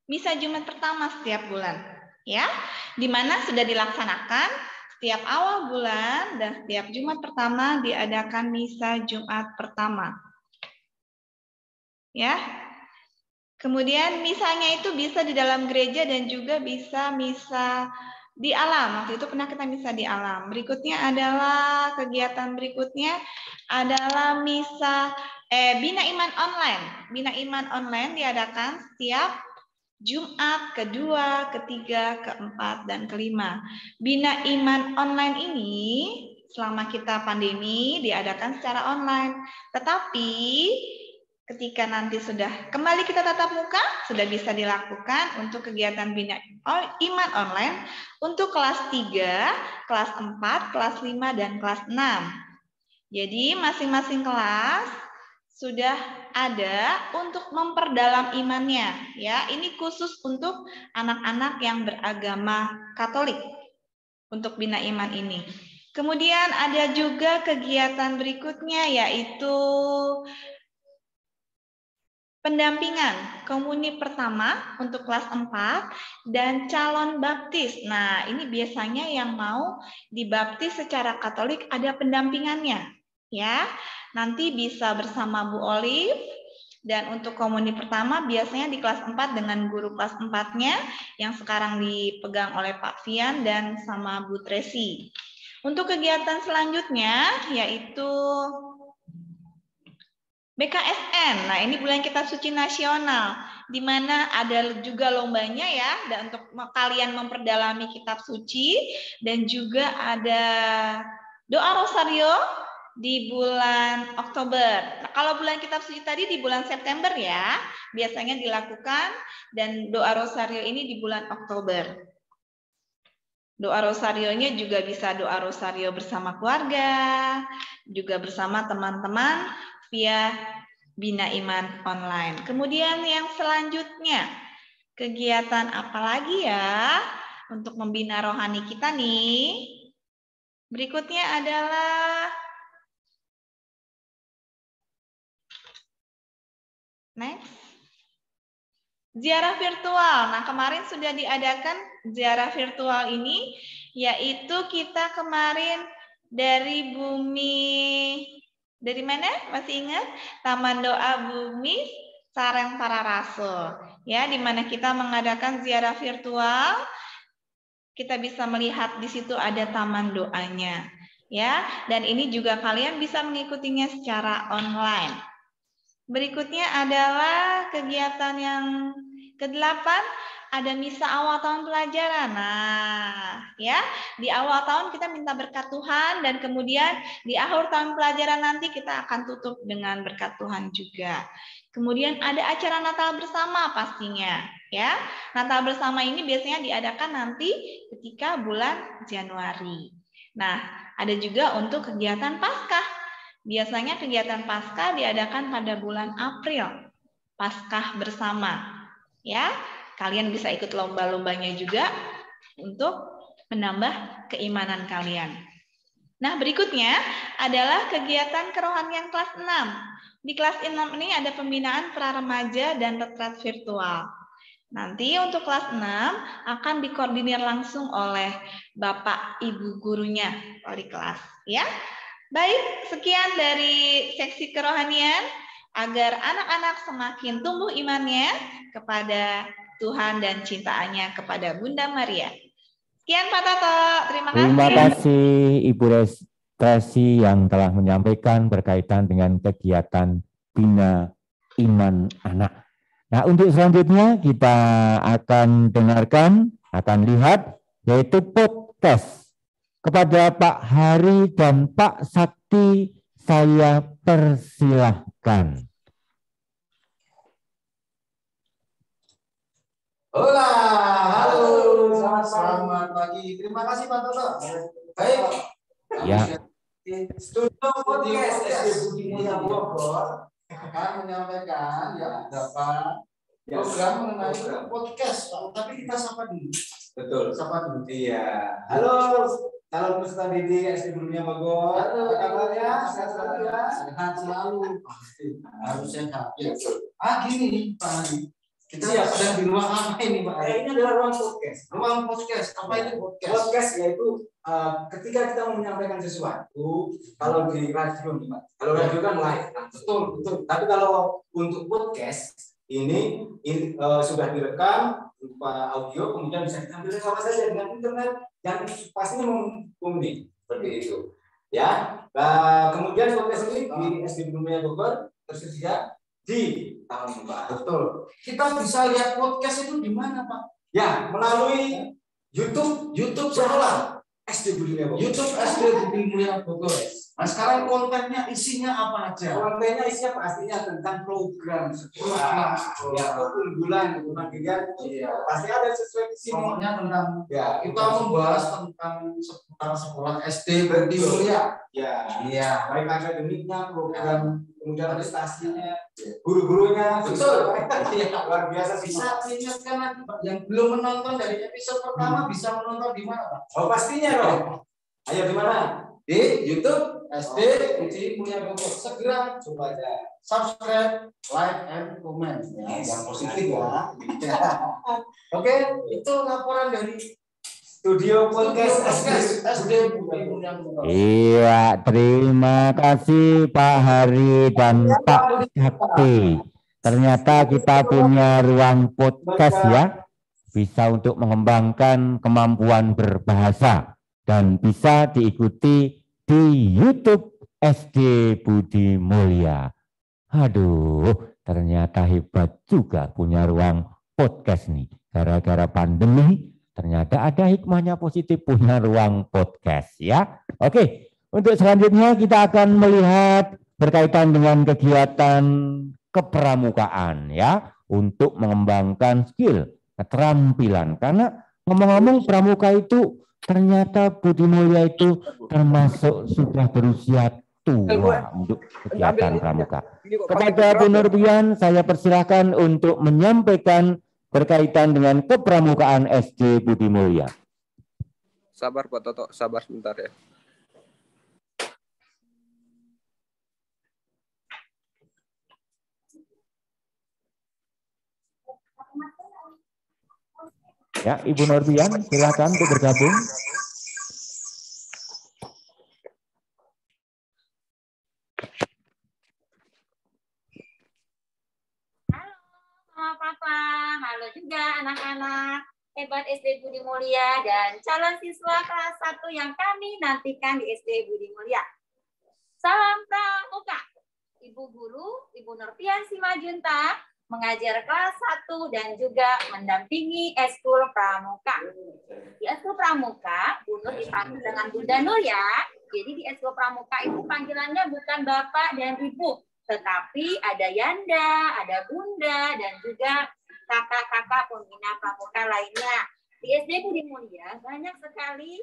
misa Jumat pertama setiap bulan ya, di mana sudah dilaksanakan. Setiap awal bulan dan setiap Jumat pertama diadakan misa Jumat pertama. Ya. Kemudian misanya itu bisa di dalam gereja dan juga bisa misa di alam. Waktu itu pernah kita misa di alam. Berikutnya adalah kegiatan berikutnya adalah misa Bina Iman Online. Bina Iman Online diadakan setiap Jumat kedua, ketiga, keempat, dan kelima. Bina Iman Online ini selama kita pandemi diadakan secara online. Tetapi ketika nanti sudah kembali kita tatap muka, sudah bisa dilakukan untuk kegiatan Bina Iman Online untuk kelas 3, kelas 4, kelas 5, dan kelas 6. Jadi masing-masing kelas sudah ada untuk memperdalam imannya ya. Ini khusus untuk anak-anak yang beragama Katolik untuk Bina Iman ini. Kemudian ada juga kegiatan berikutnya yaitu pendampingan komuni pertama untuk kelas 4 dan calon baptis. Nah, ini biasanya yang mau dibaptis secara Katolik ada pendampingannya ya. Nanti bisa bersama Bu Olive, dan untuk komuni pertama biasanya di kelas 4 dengan guru kelas 4-nya yang sekarang dipegang oleh Pak Fian dan sama Bu Tracy. Untuk kegiatan selanjutnya yaitu BKSN. Nah, ini bulan kitab suci nasional, di mana ada juga lombanya ya, dan untuk kalian memperdalami kitab suci, dan juga ada doa rosario di bulan Oktober. Nah, kalau bulan kitab suci tadi di bulan September ya, biasanya dilakukan, dan doa rosario ini di bulan Oktober. Doa rosarionya juga bisa doa rosario bersama keluarga, juga bersama teman-teman via Bina Iman Online. Kemudian yang selanjutnya, kegiatan apa lagi ya untuk membina rohani kita nih? Berikutnya adalah next. Ziarah virtual. Nah, kemarin sudah diadakan ziarah virtual ini, yaitu kita kemarin dari dari mana? Masih ingat? Taman Doa Bumi Sareng Para Rasul. Ya, di mana kita mengadakan ziarah virtual. Kita bisa melihat di situ ada taman doanya. Ya, dan ini juga kalian bisa mengikutinya secara online. Berikutnya adalah kegiatan yang ke-8 ada misa awal tahun pelajaran. Nah, ya, di awal tahun kita minta berkat Tuhan dan kemudian di akhir tahun pelajaran nanti kita akan tutup dengan berkat Tuhan juga. Kemudian ada acara Natal bersama pastinya, ya. Natal bersama ini biasanya diadakan nanti ketika bulan Januari. Nah, ada juga untuk kegiatan Paskah. Biasanya kegiatan Paskah diadakan pada bulan April. Paskah bersama. Ya, kalian bisa ikut lomba-lombanya juga untuk menambah keimanan kalian. Nah, berikutnya adalah kegiatan kerohanian kelas 6. Di kelas 6 ini ada pembinaan pra-remaja dan retret virtual. Nanti untuk kelas 6 akan dikoordinir langsung oleh Bapak Ibu gurunya wali kelas, ya. Baik, sekian dari seksi kerohanian. Agar anak-anak semakin tumbuh imannya kepada Tuhan dan cintaannya kepada Bunda Maria. Sekian Pak Toto, terima kasih. Terima kasih Ibu Resi yang telah menyampaikan berkaitan dengan kegiatan Bina Iman Anak. Nah, untuk selanjutnya kita akan dengarkan, akan lihat, yaitu podcast. Kepada Pak Hari dan Pak Sakti, saya persilahkan. Hola, halo, selamat pagi. Terima kasih Pak Toto. Baik. Ya. Studio podcast SD Budi Mulya Bogor akan menyampaikan ya beberapa program mengenai podcast, Pak. Tapi kita sapa dulu. Betul. Sapa dulu. Iya. Halo, calon peserta didik SD Budi Mulya Bogor. Halo, apa kabarnya? Sehat selalu ya. Sehat selalu. Pasti. Harus sehat. Ya. Gini Pak Hari. Kita sedang di ruang apa ini, Pak? Ini adalah ruang podcast. Ruang podcast. Apa itu podcast? Podcast yaitu ketika kita mau menyampaikan sesuatu, kalau di radio nih, Pak. Kalau radio kan live, betul, betul. Tapi kalau untuk podcast ini sudah direkam berupa audio, kemudian bisa diambil sama saja dengan internet yang pastinya mumpuni seperti itu. Ya. Kemudian podcast ini di SD Budi Mulya Bogor tersedia di tahun depan. Betul. Kita bisa lihat podcast itu di mana, Pak? Ya, melalui YouTube sekolah SD Budi Mulya Bogor. YouTube SD Budi Mulya Bogor. Nah, sekarang kontennya isinya apa aja? Kontennya isinya pastinya tentang program sekolah, ya, keunggulan, kebagian, pasti ada sesuai di sini. Pokoknya tentang ya, kita membahas tentang seputar sekolah SD Budi Mulya. Ya, iya. Baik akademiknya, program, kemudian prestasinya, guru-gurunya, betul. Luar biasa sih. Bisa diingatkan lagi, Pak, yang belum menonton dari episode pertama bisa menonton di mana, Pak? Oh, pastinya dong. Ayo di mana? Di YouTube SD Budi Mulya Bogor. Segera coba aja subscribe, like, and comment ya, yang positif ya. Oke, itu laporan dari studio podcast SD Budi Mulya Bogor. Iya, terima kasih Pak Hari dan Pak Sakti. Ternyata kita punya ruang podcast ya, bisa untuk mengembangkan kemampuan berbahasa dan bisa diikuti di YouTube SD Budi Mulya. Aduh, ternyata hebat juga punya ruang podcast nih. Gara-gara pandemi, ternyata ada hikmahnya positif punya ruang podcast ya. Oke, untuk selanjutnya kita akan melihat berkaitan dengan kegiatan kepramukaan ya, untuk mengembangkan skill, keterampilan. Karena ngomong-ngomong pramuka itu ternyata Budi Mulya itu termasuk sudah berusia tua untuk kegiatan pramuka. Kepada Bu Nurbian, saya persilahkan untuk menyampaikan berkaitan dengan kepramukaan SD Budi Mulya. Sabar Pak Toto, sabar sebentar ya. Ya, Ibu Nurbian, silakan untuk bergabung. Halo Papa, halo juga anak-anak hebat SD Budi Mulya dan calon siswa kelas 1 yang kami nantikan di SD Budi Mulya. Salam pramuka. Ibu Guru, Ibu Nurpian Simajunta, mengajar kelas 1 dan juga mendampingi Eskul Pramuka. Di Eskul Pramuka, Bu Nur dipanggil dengan Bunda Nur ya. Jadi di Eskul Pramuka itu panggilannya bukan Bapak dan Ibu, tetapi ada Yanda, ada Bunda, dan juga kakak-kakak pembina pramuka lainnya. Di SD Budi Mulia banyak sekali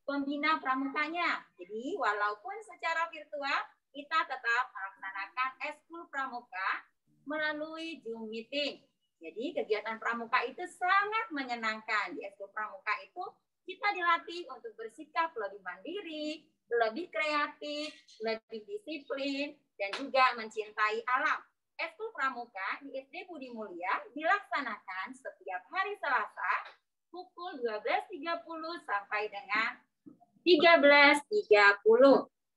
pembina pramukanya. Jadi walaupun secara virtual, kita tetap melaksanakan Eskul Pramuka melalui Zoom meeting. Jadi kegiatan pramuka itu sangat menyenangkan. Di Eskul Pramuka itu kita dilatih untuk bersikap lebih mandiri, lebih kreatif, lebih disiplin, dan juga mencintai alam. Eskul Pramuka di SD Budi Mulia dilaksanakan setiap hari Selasa pukul 12.30 sampai dengan 13.30.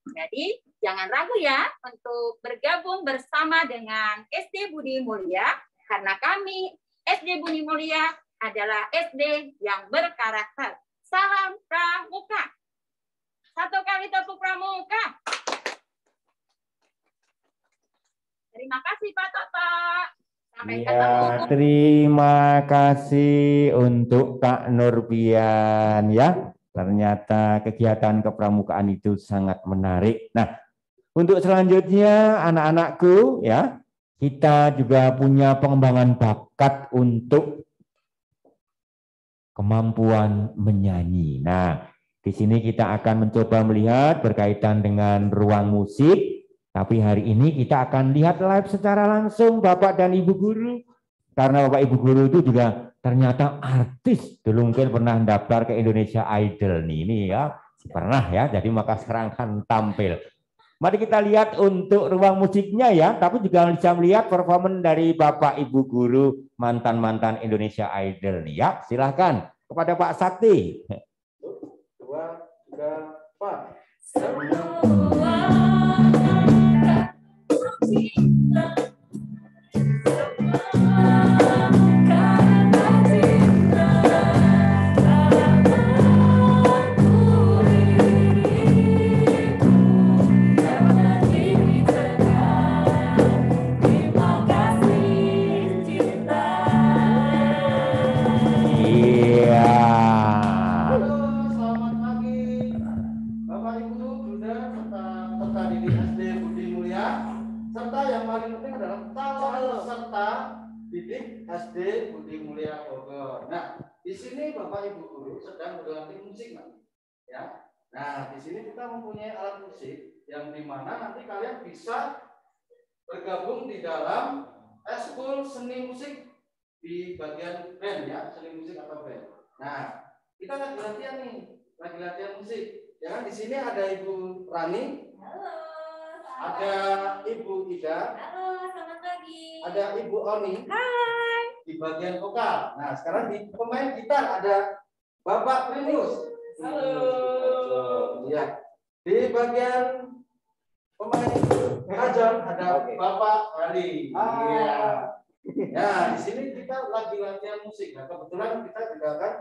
Jadi jangan ragu ya untuk bergabung bersama dengan SD Budi Mulia, karena kami SD Budi Mulia adalah SD yang berkarakter. Salam Pramuka. Satu kali tepuk Pramuka. Terima kasih Pak Toto. Sampai ketemu. Terima kasih untuk Kak Nurbian ya. Ternyata kegiatan kepramukaan itu sangat menarik. Nah, untuk selanjutnya anak-anakku ya, kita juga punya pengembangan bakat untuk kemampuan menyanyi. Nah, di sini kita akan mencoba melihat berkaitan dengan ruang musik. Tapi hari ini kita akan lihat live secara langsung Bapak dan Ibu Guru. Karena Bapak Ibu Guru itu juga ternyata artis. Dulu mungkin pernah daftar ke Indonesia Idol nih. Ini ya, pernah ya. Jadi maka sekarang akan tampil. Mari kita lihat untuk ruang musiknya ya. Tapi juga bisa melihat performan dari Bapak Ibu Guru mantan-mantan Indonesia Idol nih ya. Silahkan kepada Pak Sakti. 2, 3, 4. SD Budi Mulia Bogor. Nah, di sini Bapak Ibu Guru sedang berlatih musik, ya. Nah, di sini kita mempunyai alat musik yang dimana nanti kalian bisa bergabung di dalam eskul seni musik di bagian band ya, seni musik atau band. Nah, kita lagi latihan nih, lagi latihan musik. Ya kan di sini ada Ibu Rani. Halo. Ada Ibu Ida. Halo, selamat pagi. Ada Ibu Oni. Hai. Di bagian vokal. Nah, sekarang di pemain gitar ada Bapak Primus. Halo. Ya. Di bagian pemain kajang ada Bapak Ali. Iya. Ya, di sini kita lagi latihan musik. Nah, kebetulan kita juga akan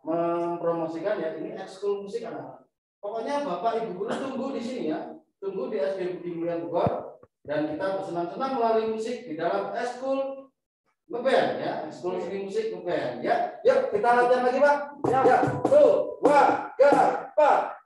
mempromosikan ya ini ekskul musik anak. Pokoknya Bapak Ibu Guru tunggu di sini ya. Tunggu di SD Budi Mulia Bogor dan kita bersenang-senang melalui musik di dalam ekskul ngeband ya, ekskul seni musik ngeband ya. Yuk kita latihan lagi Pak. Ya. 1, 2, 3, 4.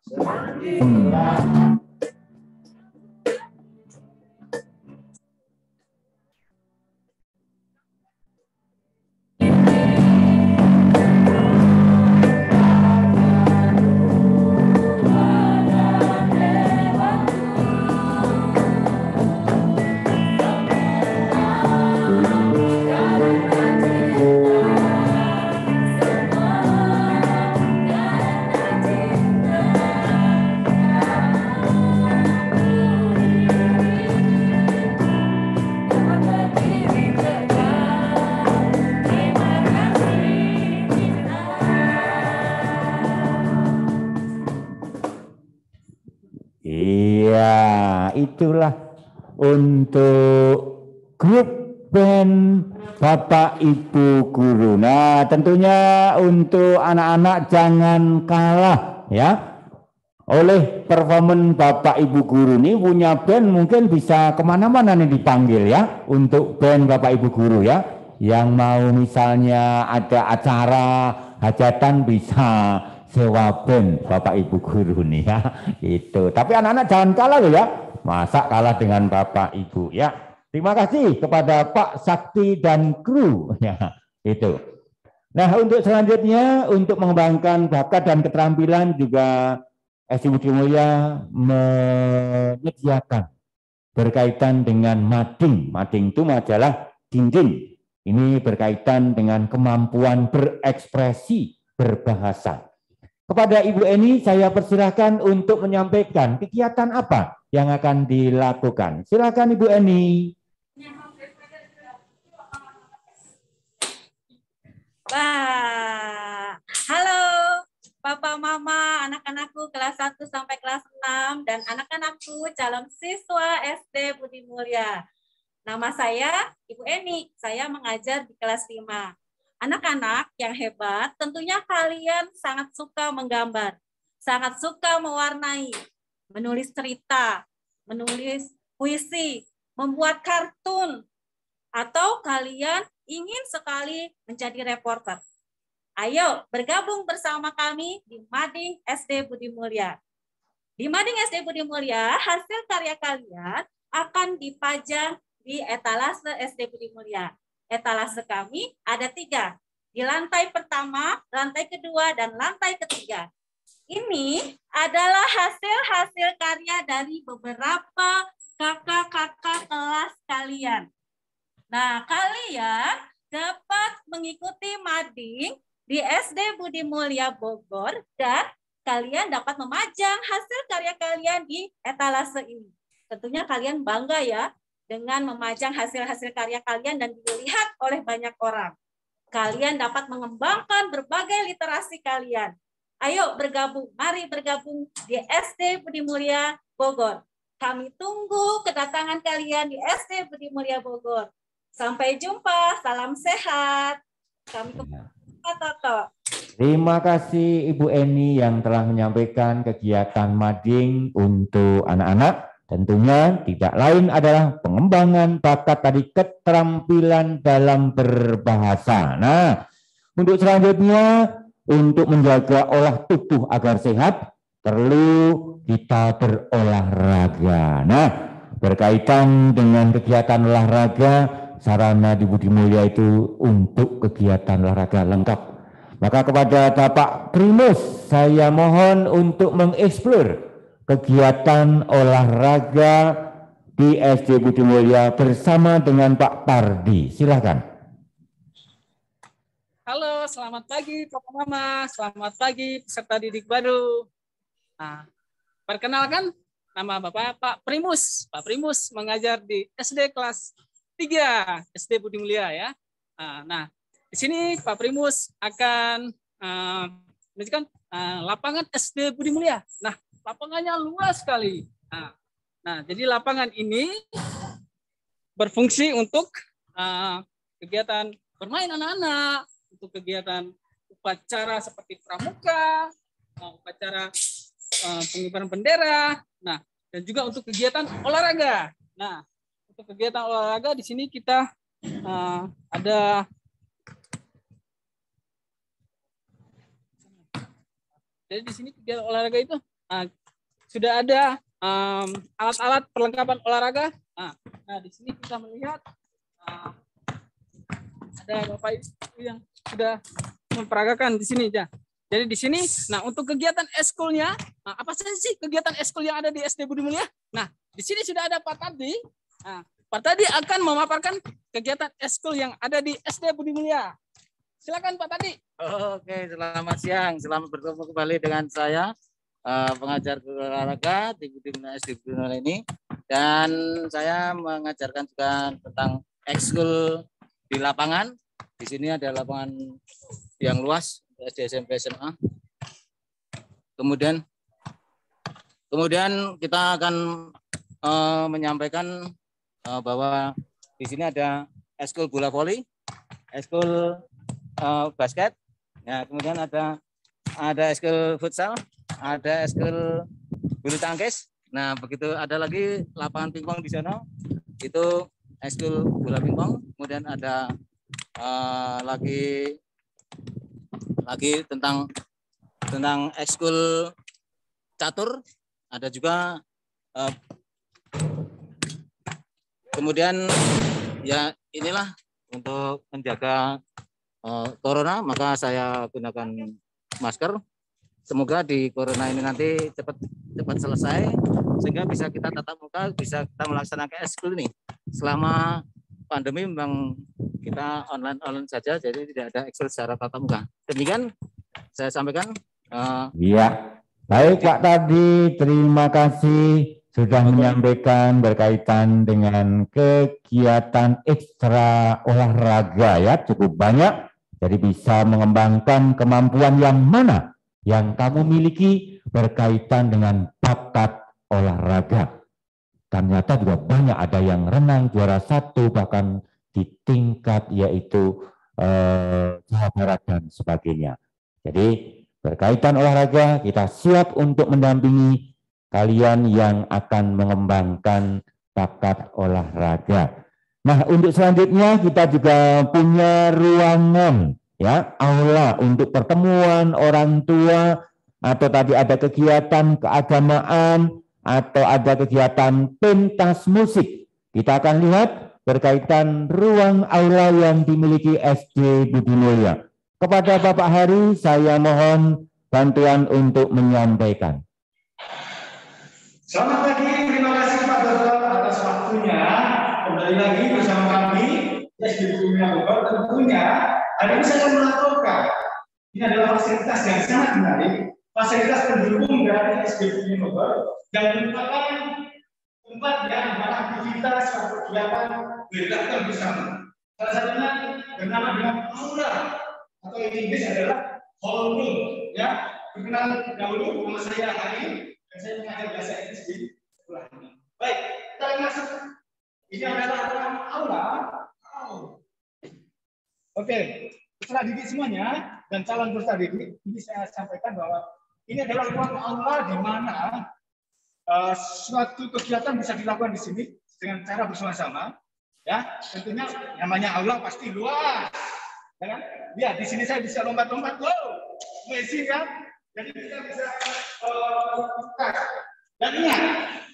Itulah untuk grup band Bapak Ibu Guru. Nah, tentunya untuk anak-anak jangan kalah ya. oleh performan Bapak Ibu guru ini punya band mungkin bisa kemana-mana nih dipanggil ya, untuk band Bapak Ibu guru ya, yang mau misalnya ada acara hajatan bisa sewa band Bapak Ibu guru nih ya, itu. Tapi anak-anak jangan kalah loh ya, masa kalah dengan Bapak Ibu ya. Terima kasih kepada Pak Sakti dan kru ya, itu. Nah, untuk selanjutnya untuk mengembangkan bakat dan keterampilan juga SD Budi Mulya menyediakan berkaitan dengan mading. Mading itu majalah dinding. Ini berkaitan dengan kemampuan berekspresi berbahasa. Kepada Ibu Eni saya persilahkan untuk menyampaikan kegiatan apa yang akan dilakukan. Silakan Ibu Eni. Wah, halo Papa Mama, anak-anakku kelas 1 sampai kelas 6 dan anak-anakku calon siswa SD Budi Mulya. Nama saya Ibu Eni, saya mengajar di kelas 5. Anak-anak yang hebat, tentunya kalian sangat suka menggambar, sangat suka mewarnai, menulis cerita, menulis puisi, membuat kartun, atau kalian ingin sekali menjadi reporter. Ayo bergabung bersama kami di Mading SD Budi Mulya. Di Mading SD Budi Mulya, hasil karya kalian akan dipajang di etalase SD Budi Mulya. Etalase kami ada 3. Di lantai pertama, lantai kedua, dan lantai ketiga. Ini adalah hasil-hasil karya dari beberapa kakak-kakak kelas kalian. Nah, kalian dapat mengikuti mading di SD Budi Mulya Bogor dan kalian dapat memajang hasil karya kalian di etalase ini. Tentunya kalian bangga ya dengan memajang hasil-hasil karya kalian dan dilihat oleh banyak orang. Kalian dapat mengembangkan berbagai literasi kalian. Ayo bergabung, mari bergabung di SD Budi Mulya Bogor. Kami tunggu kedatangan kalian di SD Budi Mulya Bogor. Sampai jumpa, salam sehat. Kami Pak Toto. Terima kasih Ibu Eni yang telah menyampaikan kegiatan mading untuk anak-anak. Tentunya tidak lain adalah pengembangan bakat tadi, keterampilan dalam berbahasa. Nah, untuk selanjutnya, untuk menjaga olah tubuh agar sehat, perlu kita berolahraga. Nah, berkaitan dengan kegiatan olahraga, sarana di Budi Mulya itu untuk kegiatan olahraga lengkap. Maka kepada Bapak Primus, saya mohon untuk mengeksplor kegiatan olahraga di SD Budi Mulya bersama dengan Pak Pardi. Silakan. Halo, selamat pagi Papa Mama, selamat pagi peserta didik baru. Nah, perkenalkan nama Bapak Pak Primus. Pak Primus mengajar di SD kelas 3 SD Budi Mulya ya. Nah, di sini Pak Primus akan menunjukkan lapangan SD Budi Mulya. Nah, lapangannya luas sekali. Nah, jadi lapangan ini berfungsi untuk kegiatan bermain anak-anak, untuk kegiatan upacara seperti pramuka, upacara pengibaran bendera, nah, dan juga untuk kegiatan olahraga. Nah, untuk kegiatan olahraga di sini kita ada jadi di sini kegiatan olahraga itu sudah ada alat-alat perlengkapan olahraga. Nah, di sini kita melihat ada Bapak Ibu yang sudah memperagakan di sini ya. Jadi di sini, nah untuk kegiatan eskulnya, apa saja sih kegiatan eskul yang ada di SD Budi Mulya? Nah, di sini sudah ada Pak Tadi. Nah, Pak Tadi akan memaparkan kegiatan eskul yang ada di SD Budi Mulya. Silakan Pak Tadi. Oke, selamat siang. Selamat bertemu kembali dengan saya, pengajar olahraga di Budi Mulya SD Budi Mulya ini. Dan saya mengajarkan juga tentang ekskul di lapangan. Di sini ada lapangan yang luas SD, SMP, SMA. Kemudian kita akan menyampaikan bahwa di sini ada ekskul bola voli, ekskul basket, ya, kemudian ada ekskul futsal, ada ekskul bulu tangkis. Nah, begitu ada lagi lapangan pingpong di sana. Itu ekskul bola pingpong. Kemudian ada lagi tentang ekskul catur. Ada juga kemudian ya inilah untuk menjaga corona, maka saya gunakan masker. Semoga di corona ini nanti cepat selesai sehingga bisa kita tatap muka, bisa kita melaksanakan ekskul ini. Selama pandemi memang kita online saja, jadi tidak ada ekskul secara tatap muka. Demikian saya sampaikan. Iya, baik Pak Tadi, terima kasih sudah menyampaikan berkaitan dengan kegiatan ekstra olahraga ya, cukup banyak. Jadi bisa mengembangkan kemampuan yang mana yang kamu miliki berkaitan dengan bakat olahraga. Ternyata juga banyak, ada yang renang juara 1 bahkan di tingkat yaitu Jawa Barat dan sebagainya. Jadi berkaitan olahraga kita siap untuk mendampingi kalian yang akan mengembangkan bakat olahraga. Nah, untuk selanjutnya kita juga punya ruangan ya, aula untuk pertemuan orang tua, atau tadi ada kegiatan keagamaan atau ada kegiatan pentas musik. Kita akan lihat berkaitan ruang aula yang dimiliki SD Budi Mulya. Kepada Bapak Hari saya mohon bantuan untuk menyampaikan. Selamat pagi, terima kasih Pak Toto atas waktunya. Kembali lagi bersama kami SD Budi Mulya Bogor. Tentunya hari ini saya melaporkan, ini adalah fasilitas yang sangat menarik, fasilitas pendukung dari SD Budi Mulya Bogor yang merupakan tempat yang beraktivitas atau kegiatan bergerak bersama. Salah satunya bernama dengan aula atau yang Inggris adalah hall room. Ya, perkenalan dahulu, nama saya Hari dan saya mengajar bahasa Inggris di sekolah ini. Baik, kita masuk. Ini adalah ruang aula. Oke, peserta didik semuanya dan calon peserta didik, ini saya sampaikan bahwa ini adalah ruang aula di mana suatu kegiatan bisa dilakukan di sini dengan cara bersama-sama. Ya, tentunya namanya aula pasti luas. Ya kan? Lihat di sini saya bisa lompat-lompat, wow, amazing kan? Jadi kita bisa dan ingat,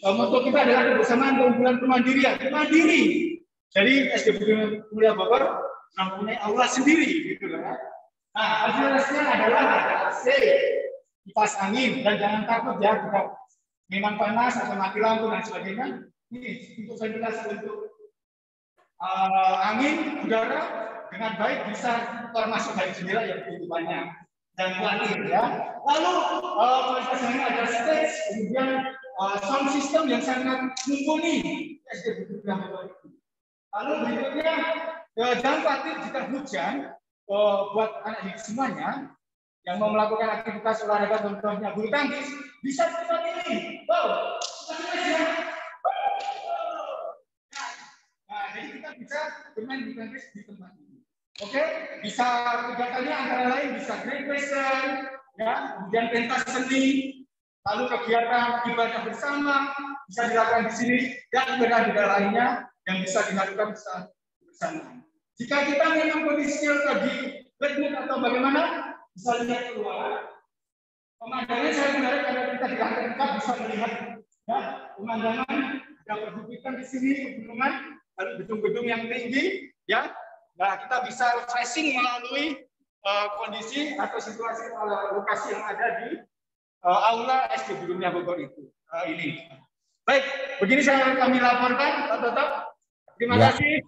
moto kita adalah kebersamaan keunggulan kemandirian, mandiri. Jadi SD Budi Mulya Bogor mempunyai aula sendiri, gitu kan? Nah, fasilitasnya adalah ada AC, kipas angin, dan jangan takut ya, jika memang panas atau mati lampu dan sebagainya. Ini untuk ventilasi untuk angin, udara dengan baik bisa keluar masuk dari jendela yang begitu banyak dan kuatir ya. Lalu fasilitasnya ada stage, kemudian sound system yang sangat mumpuni SD Budi Mulya Bogor. Lalu berikutnya jangan khawatir jika hujan, buat anak didik semuanya yang mau melakukan aktivitas olahraga contohnya bulu tangkis bisa di tempat ini. Wow, nah, jadi kita bisa bermain bulu tangkis di tempat ini. Oke, bisa kegiatannya antara lain bisa great lesson, ya, kemudian pentas seni, lalu kegiatan ibadah bersama bisa dilakukan di sini dan ibadah lainnya yang bisa dilakukan bersama. Jika kita memang kondisinya lagi bermood atau bagaimana, bisa lihat keluar. Pemandangan saya menarik karena kita di lantai 4 bisa melihat ya, pemandangan yang perbukitan di sini, pegunungan, lalu gedung-gedung yang tinggi, ya. Nah, kita bisa refreshing melalui kondisi atau situasi lokasi yang ada di aula SD Budi Mulya Bogor itu ini. Baik, begini kami laporkan, Pak Toto. Terima kasih.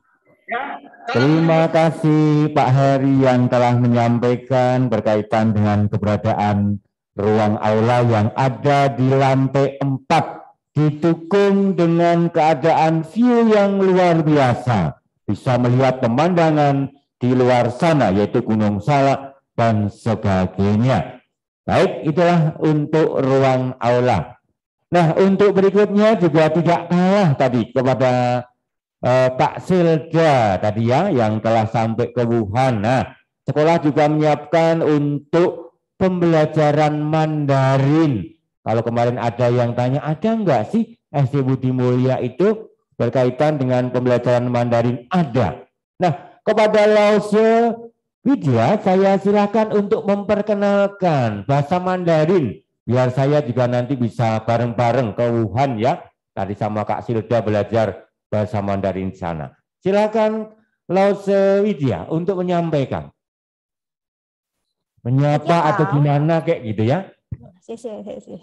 Ya. Terima kasih Pak Heri yang telah menyampaikan berkaitan dengan keberadaan ruang aula yang ada di lantai 4, didukung dengan keadaan view yang luar biasa. Bisa melihat pemandangan di luar sana, yaitu Gunung Salak dan sebagainya. Baik, itulah untuk ruang aula. Nah, untuk berikutnya juga tidak kalah tadi kepada Pak Silda tadi ya, yang telah sampai ke Wuhan. Nah, sekolah juga menyiapkan untuk pembelajaran Mandarin. Kalau kemarin ada yang tanya, ada enggak sih SD Budi Mulya itu berkaitan dengan pembelajaran Mandarin? Ada. Nah, kepada Lause Widya, saya silakan untuk memperkenalkan bahasa Mandarin. Biar saya juga nanti bisa bareng-bareng ke Wuhan ya. Tadi sama Kak Silda belajar bahasa Mandarin di sana. Silakan Lause Widya untuk menyampaikan. Menyapa atau gimana kayak gitu ya. 谢谢，谢谢。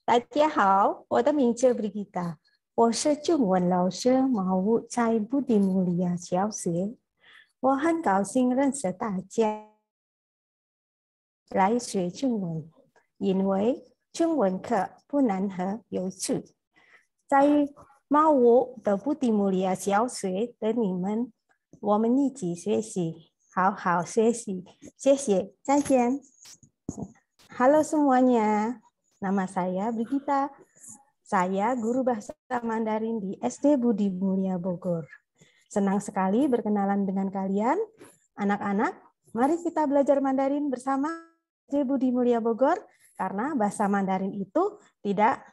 大家好，我的名字 Brigita， 我是中文老师，毛屋在布迪姆利亚小学。我很高兴认识大家来学中文，因为中文课不难和有趣。在毛屋的布迪姆利亚小学的你们，我们一起学习，好好学习。谢谢，再见。 Halo semuanya, nama saya Brigita. Saya guru bahasa Mandarin di SD Budi Mulya Bogor. Senang sekali berkenalan dengan kalian. Anak-anak, mari kita belajar Mandarin bersama SD Budi Mulya Bogor, karena bahasa Mandarin itu tidak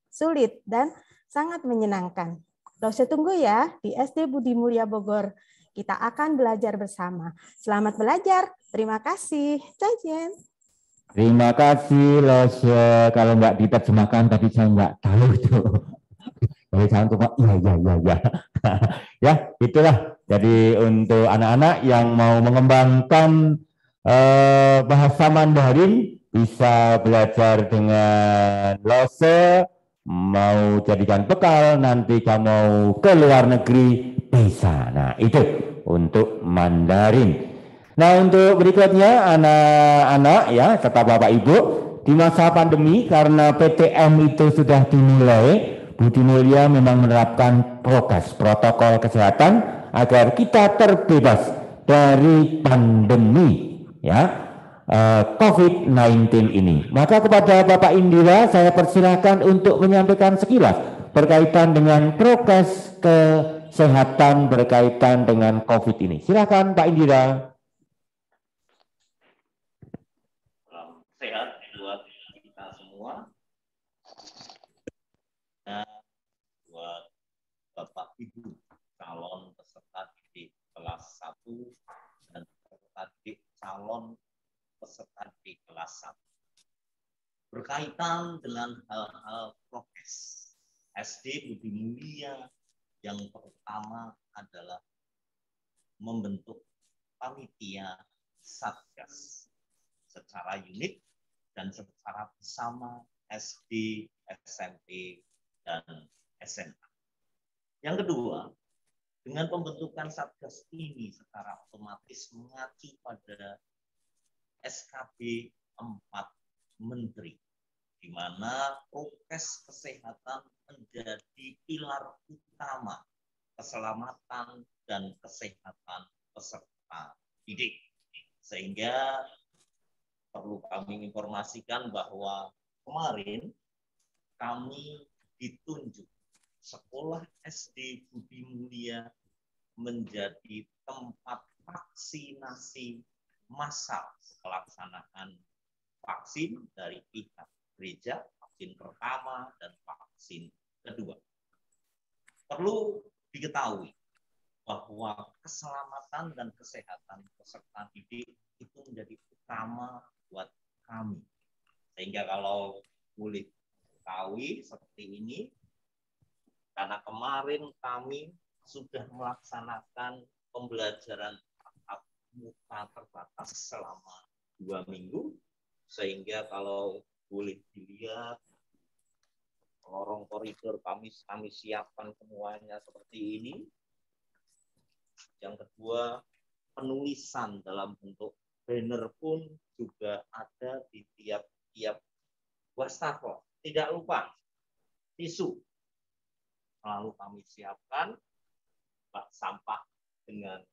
sulit dan sangat menyenangkan. Lause tunggu ya di SD Budi Mulya Bogor. Kita akan belajar bersama. Selamat belajar. Terima kasih. Zaijian. Terima kasih Lause. Kalau nggak diterjemahkan tadi saya nggak tahu itu. Dari saya cuma ya. Ya itulah. Jadi untuk anak-anak yang mau mengembangkan bahasa Mandarin bisa belajar dengan Lause. Mau jadikan bekal nanti kamu mau ke luar negeri bisa. Nah itu untuk Mandarin. Nah untuk berikutnya anak-anak ya serta Bapak Ibu di masa pandemi karena PTM itu sudah dimulai, Budi Mulya memang menerapkan prokes protokol kesehatan agar kita terbebas dari pandemi ya COVID-19 ini. Maka kepada Bapak Indira saya persilahkan untuk menyampaikan sekilas berkaitan dengan prokes kesehatan berkaitan dengan COVID ini. Silakan Pak Indira. Sehat buat kita semua. Dan buat Bapak Ibu calon peserta didik kelas 1 dan peserta didik calon peserta didik kelas 1. Berkaitan dengan hal-hal prokes SD Budi Mulya, yang pertama adalah membentuk panitia Satgas secara unit dan secara bersama SD, SMP, dan SMA. Yang kedua, dengan pembentukan Satgas ini secara otomatis mengacu pada SKB 4 Menteri, di mana prokes kesehatan menjadi pilar utama keselamatan dan kesehatan peserta didik. Sehingga perlu kami informasikan bahwa kemarin kami ditunjuk Sekolah SD Budi Mulya menjadi tempat vaksinasi massal pelaksanaan vaksin dari pihak gereja, vaksin pertama dan vaksin kedua. Perlu diketahui bahwa keselamatan dan kesehatan peserta didik itu menjadi utama buat kami. Sehingga kalau boleh ketahui seperti ini, karena kemarin kami sudah melaksanakan pembelajaran tatap muka terbatas selama 2 minggu, sehingga kalau boleh dilihat lorong koridor kami siapkan semuanya seperti ini. Yang kedua, penulisan dalam bentuk banner pun juga ada di tiap-tiap wastafel. Tidak lupa tisu selalu kami siapkan, bak sampah dengan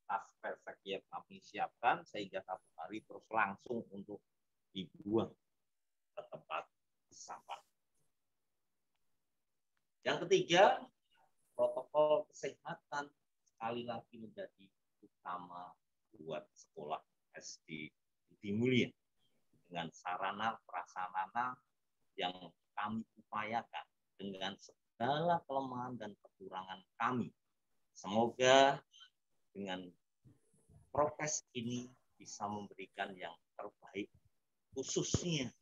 tas pesek yang kami siapkan sehingga 1 hari terus langsung untuk dibuang ke tempat sampah. Yang ketiga, protokol kesehatan sekali lagi menjadi utama buat sekolah SD Budi Mulya dengan sarana prasarana yang kami upayakan dengan segala kelemahan dan kekurangan kami. Semoga dengan prokes ini bisa memberikan yang terbaik, khususnya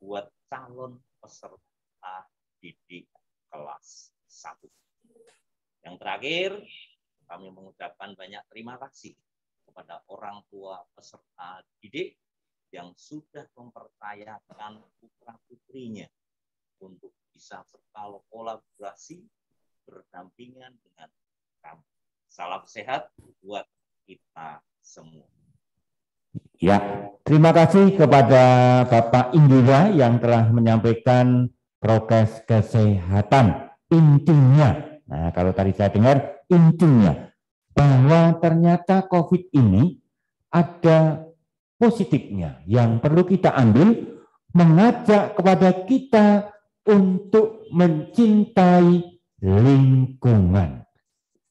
buat calon peserta didik kelas 1. Yang terakhir, kami mengucapkan banyak terima kasih kepada orang tua peserta didik yang sudah mempercayakan putra-putrinya untuk bisa berkolaborasi berdampingan dengan kami. Salam sehat buat kita semua. Ya, terima kasih kepada Bapak Indira yang telah menyampaikan prokes kesehatan. Intinya, nah kalau tadi saya dengar intinya bahwa ternyata COVID ini ada positifnya yang perlu kita ambil, mengajak kepada kita untuk mencintai lingkungan.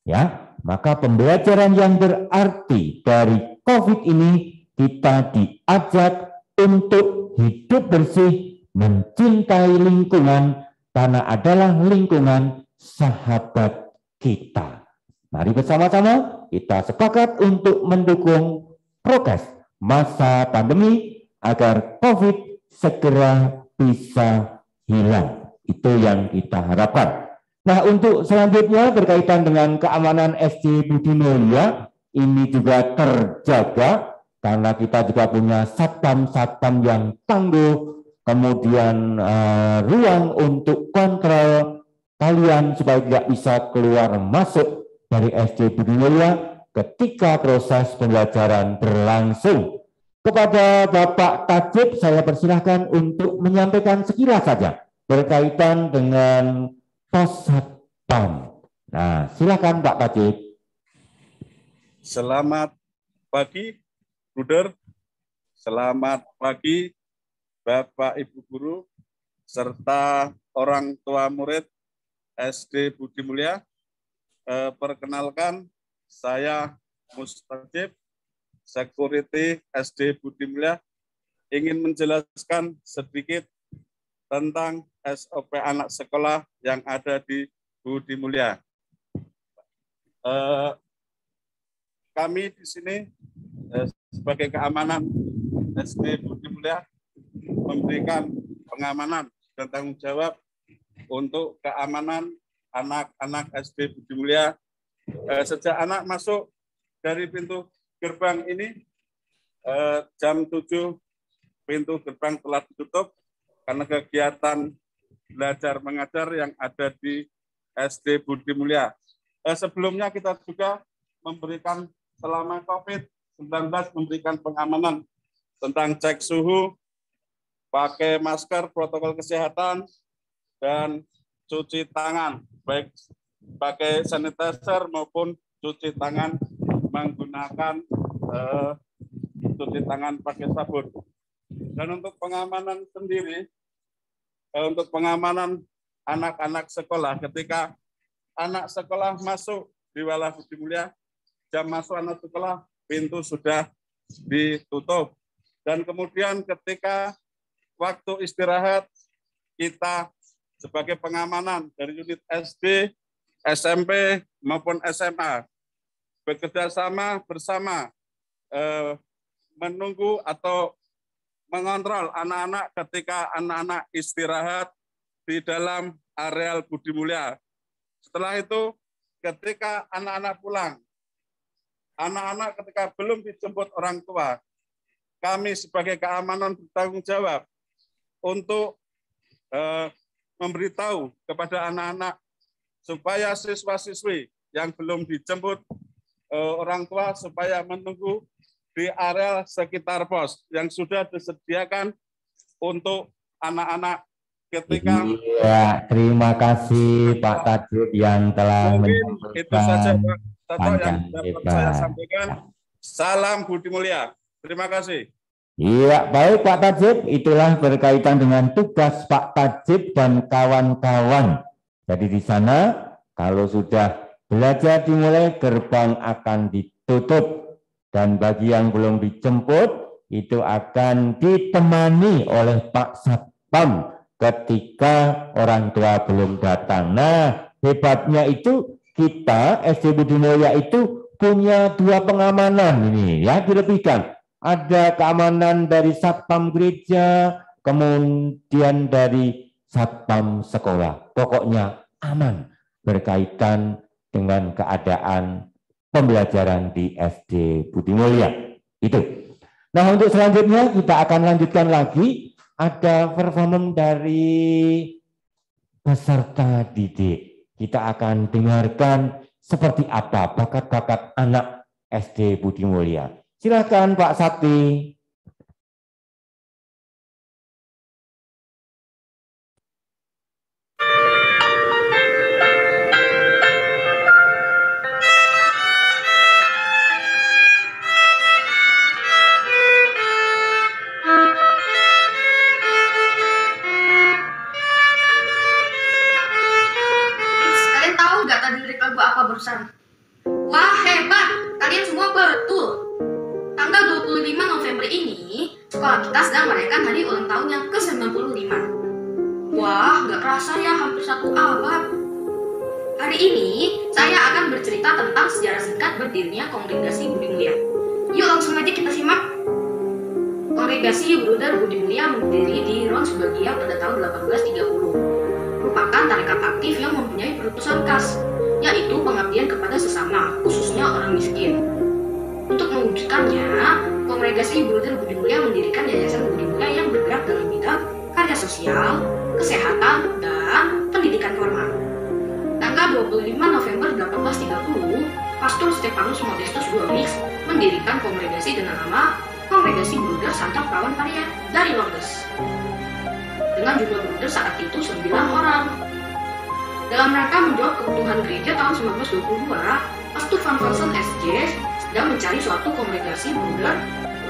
Ya, maka pembelajaran yang berarti dari COVID ini kita diajak untuk hidup bersih, mencintai lingkungan, karena adalah lingkungan sahabat kita. Mari bersama-sama kita sepakat untuk mendukung prokes masa pandemi agar COVID segera bisa hilang. Itu yang kita harapkan. Nah, untuk selanjutnya berkaitan dengan keamanan SD Budi Mulya, ini juga terjaga karena kita juga punya satpam-satpam yang tangguh, kemudian ruang untuk kontrol kalian supaya tidak bisa keluar masuk dari SD Budi Mulya ketika proses pembelajaran berlangsung. Kepada Bapak Tajib, saya persilahkan untuk menyampaikan sekilas saja berkaitan dengan pos satpam. Nah, silakan Pak Tajib. Selamat pagi, Bruder. Selamat pagi, Bapak Ibu Guru, serta orang tua murid SD Budi Mulya. Perkenalkan, saya Mustajib, Security SD Budi Mulya, ingin menjelaskan sedikit tentang SOP anak sekolah yang ada di Budi Mulya. Kami di sini sebagai keamanan SD Budi Mulya memberikan pengamanan dan tanggung jawab untuk keamanan anak-anak SD Budi Mulya. Sejak anak masuk dari pintu gerbang ini, jam 7 pintu gerbang telah ditutup karena kegiatan belajar mengajar yang ada di SD Budi Mulya. Sebelumnya kita juga memberikan selama COVID-19 memberikan pengamanan tentang cek suhu, pakai masker, protokol kesehatan, dan cuci tangan, baik pakai sanitizer maupun cuci tangan menggunakan cuci tangan pakai sabun. Dan untuk pengamanan sendiri, untuk pengamanan anak-anak sekolah, ketika anak sekolah masuk di Wala Budi Mulya, jam masuk anak sekolah, pintu sudah ditutup. Dan kemudian ketika waktu istirahat, kita sebagai pengamanan dari unit SD, SMP, maupun SMA, bekerja sama bersama menunggu atau mengontrol anak-anak ketika anak-anak istirahat di dalam areal Budi Mulya. Setelah itu, ketika anak-anak pulang, anak-anak ketika belum dijemput orang tua, kami sebagai keamanan bertanggung jawab untuk memberitahu kepada anak-anak supaya siswa-siswi yang belum dijemput orang tua supaya menunggu di area sekitar pos yang sudah disediakan untuk anak-anak ketika. Iya, terima kasih Pak Tajib yang telah menyampaikan. Itu saja Pak Toto yang dapat saya sampaikan. Salam Budi Mulya. Terima kasih. Iya, baik Pak Tajib, itulah berkaitan dengan tugas Pak Tajib dan kawan-kawan. Jadi di sana kalau sudah belajar dimulai, gerbang akan ditutup. Dan bagi yang belum dijemput, itu akan ditemani oleh Pak Satpam ketika orang tua belum datang. Nah, hebatnya itu kita SD Budi Mulya itu punya 2 pengamanan ini ya, dilebihkan. Ada keamanan dari satpam gereja, kemudian dari satpam sekolah. Pokoknya aman berkaitan dengan keadaan pembelajaran di SD Budi Mulya. Itu. Nah, untuk selanjutnya kita akan lanjutkan lagi. Ada performance dari peserta didik. Kita akan dengarkan seperti apa bakat-bakat anak SD Budi Mulya. Silakan Pak Sakti. Kalian tahu nggak tadi lirik lagu apa barusan? Wah, hebat! Kalian semua betul. Tanggal 25 November ini, sekolah kita sedang merayakan hari ulang tahun yang ke-95. Wah, nggak kerasa ya hampir 1 abad. Hari ini, saya akan bercerita tentang sejarah singkat berdirinya Kongregasi Budi Mulya. Yuk langsung aja kita simak. Kongregasi Bruder Budi Mulya berdiri di Ronsbergia pada tahun 1830. Merupakan tarekat aktif yang mempunyai perutusan khas, yaitu pengabdian kepada sesama, khususnya orang miskin. Untuk mewujudkannya, Kongregasi Bruder Budi Mulya mendirikan Yayasan Budi Mulya yang bergerak dalam bidang karya sosial, kesehatan, dan pendidikan formal. Tanggal 25 November 1830, Pastor Stefanus Modestus Gomis mendirikan kongregasi dengan nama Kongregasi Bruder Santa Perawan Maria dari Lourdes. Dengan jumlah bruder saat itu 9 orang. Dalam rangka menjawab kebutuhan gereja tahun 1922, Pastor Van Velsen SJ sedang mencari suatu kongregasi bruder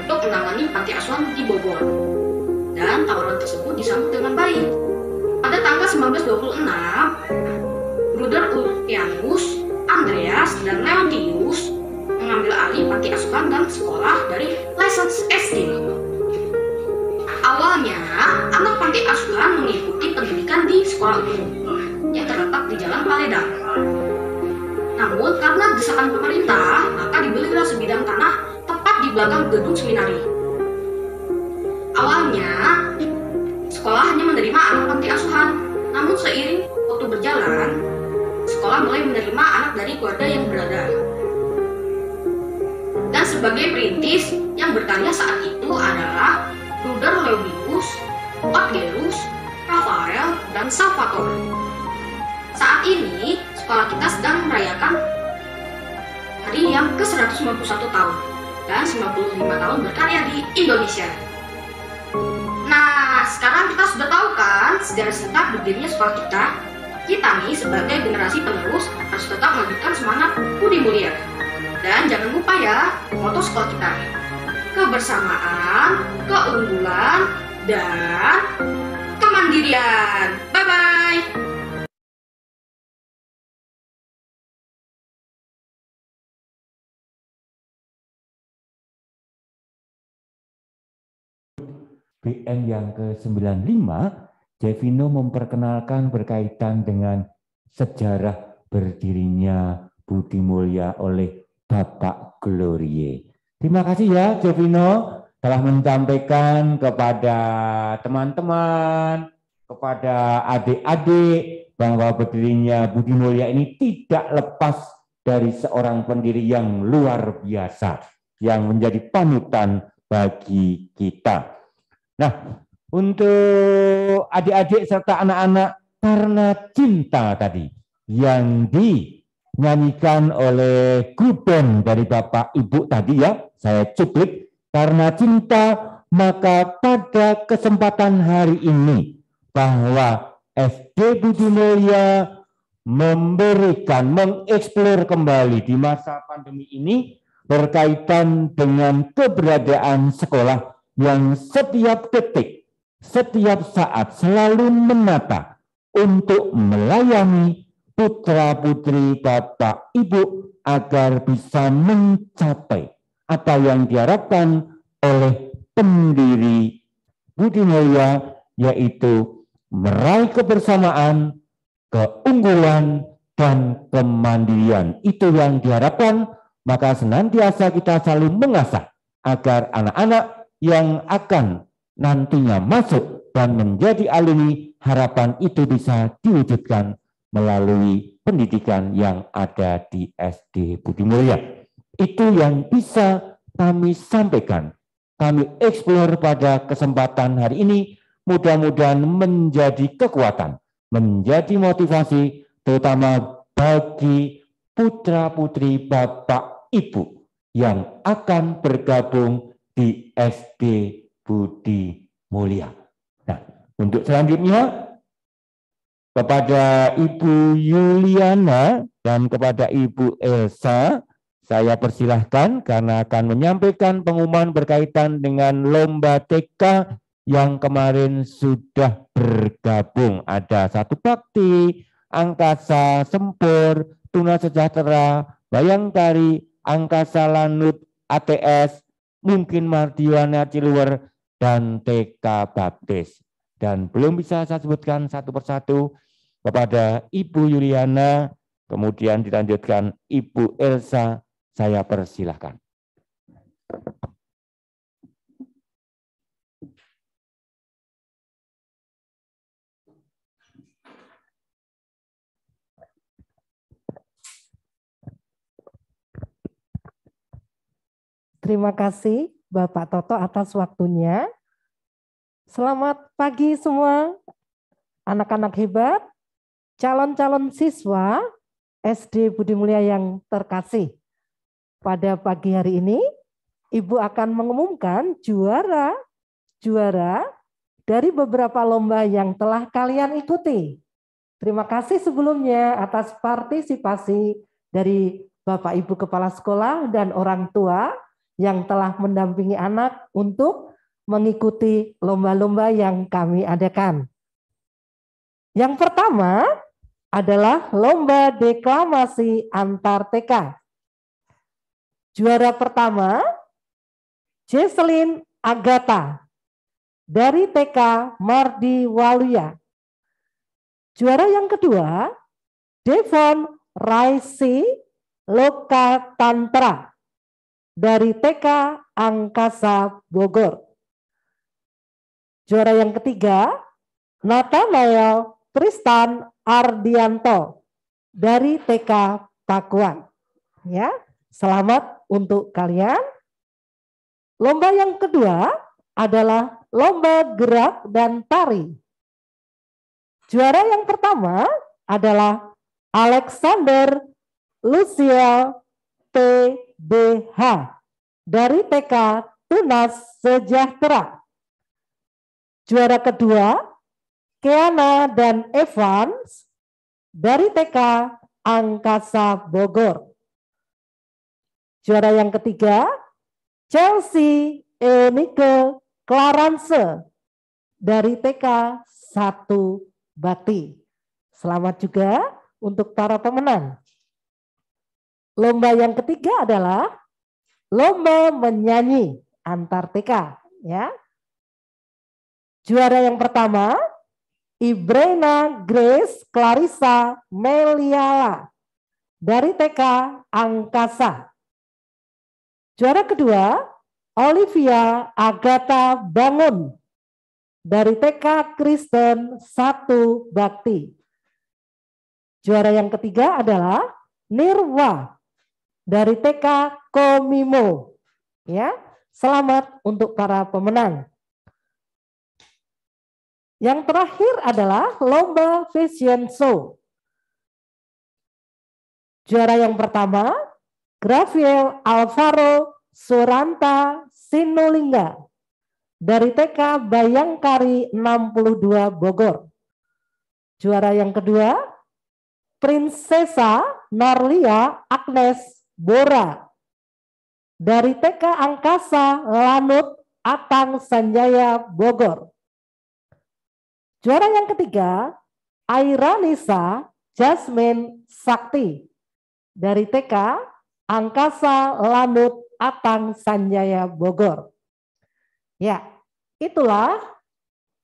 untuk menangani panti asuhan di Bogor. Dan tawaran tersebut disambut dengan baik. Pada tanggal 1926, Bruder Ulpianus, Andreas, dan Leontius mengambil alih panti asuhan dan sekolah dari License SD. Awalnya, anak panti asuhan mengikuti pendidikan di sekolah umum yang terletak di Jalan Paledang. Namun, karena desakan pemerintah, maka dibelilah sebidang tanah tepat di belakang gedung seminari. Awalnya, sekolah hanya menerima anak panti asuhan. Namun seiring waktu berjalan, sekolah mulai menerima anak dari keluarga yang berada. Dan sebagai perintis yang berkarya saat itu adalah Bruder Leonius, Otgerus, Rafael, dan Salvatore. Saat ini, sekolah kita sedang merayakan hari yang ke-191 tahun dan 95 tahun berkarya di Indonesia. Nah, sekarang kita sudah tahu kan sejarah singkat berdirinya sekolah kita. Kita nih sebagai generasi penerus harus tetap melanjutkan semangat Budi Mulya. Dan jangan lupa ya, moto sekolah kita: kebersamaan, keunggulan, dan kemandirian. Bye-bye! BN yang ke-95, Jevino memperkenalkan berkaitan dengan sejarah berdirinya Budi Mulya oleh Bapak Glorie. Terima kasih ya Jevino telah menyampaikan kepada teman-teman, kepada adik-adik bahwa berdirinya Budi Mulya ini tidak lepas dari seorang pendiri yang luar biasa yang menjadi panutan bagi kita. Nah, untuk adik-adik serta anak-anak, Karena Cinta tadi yang dinyanyikan oleh grup band dari Bapak Ibu tadi ya, saya cuplik, Karena Cinta, maka pada kesempatan hari ini bahwa SD Budi Mulya memberikan, mengeksplor kembali di masa pandemi ini berkaitan dengan keberadaan sekolah yang setiap detik, setiap saat selalu menata untuk melayani putra-putri Bapak Ibu agar bisa mencapai apa yang diharapkan oleh pendiri Budi Mulya, yaitu meraih kebersamaan, keunggulan, dan kemandirian. Itu yang diharapkan, maka senantiasa kita selalu mengasah agar anak-anak yang akan nantinya masuk dan menjadi alumni, harapan itu bisa diwujudkan melalui pendidikan yang ada di SD Budi Mulya. Itu yang bisa kami sampaikan, kami eksplor pada kesempatan hari ini. Mudah-mudahan menjadi kekuatan, menjadi motivasi, terutama bagi putra-putri Bapak Ibu yang akan bergabung di SD Budi Mulya. Nah, untuk selanjutnya, kepada Ibu Yuliana dan kepada Ibu Elsa, saya persilahkan karena akan menyampaikan pengumuman berkaitan dengan lomba TK yang kemarin sudah bergabung. Ada Satu Bakti, Angkasa Sempur, Tuna Sejahtera, Bayangkari, Angkasa Lanut, ATS, mungkin Mardiwana Ciluwer, dan TK Baptis. Dan belum bisa saya sebutkan satu persatu. Kepada Ibu Yuliana, kemudian dilanjutkan Ibu Elsa, saya persilahkan. Terima kasih Bapak Toto atas waktunya. Selamat pagi semua anak-anak hebat, calon-calon siswa SD Budi Mulya yang terkasih. Pada pagi hari ini, Ibu akan mengumumkan juara dari beberapa lomba yang telah kalian ikuti. Terima kasih sebelumnya atas partisipasi dari Bapak Ibu Kepala Sekolah dan orang tua yang telah mendampingi anak untuk mengikuti lomba-lomba yang kami adakan. Yang pertama adalah lomba deklamasi antar TK. Juara pertama, Jesselyn Agatha dari TK Mardi Waluya. Juara yang kedua, Devon Raisi Lokatantra dari TK Angkasa Bogor. Juara yang ketiga, Nathanael Tristan Ardianto dari TK Pakuan. Ya, selamat untuk kalian. Lomba yang kedua adalah lomba gerak dan tari. Juara yang pertama adalah Alexander Luciel TBH dari TK Tunas Sejahtera. Juara kedua, Keana dan Evans dari TK Angkasa Bogor. Juara yang ketiga, Chelsea Enike Clarence dari TK 1 Bakti. Selamat juga untuk para pemenang. Lomba yang ketiga adalah lomba menyanyi antar TK. Ya. Juara yang pertama, Ibrena Grace Clarissa Meliala dari TK Angkasa. Juara kedua, Olivia Agatha Bangun dari TK Kristen 1 Bakti. Juara yang ketiga adalah Nirwa dari TK Komimo. Ya, selamat untuk para pemenang. Yang terakhir adalah lomba fashion show. Juara yang pertama, Grafiel Alvaro Suranta Sinulinga dari TK Bayangkari 62 Bogor. Juara yang kedua, Prinsesa Narlia Agnes Bora dari TK Angkasa Lanut Atang Sanjaya Bogor. Juara yang ketiga, Airanisa Jasmine Sakti dari TK Angkasa Lanut Atang Sanjaya Bogor. Ya, itulah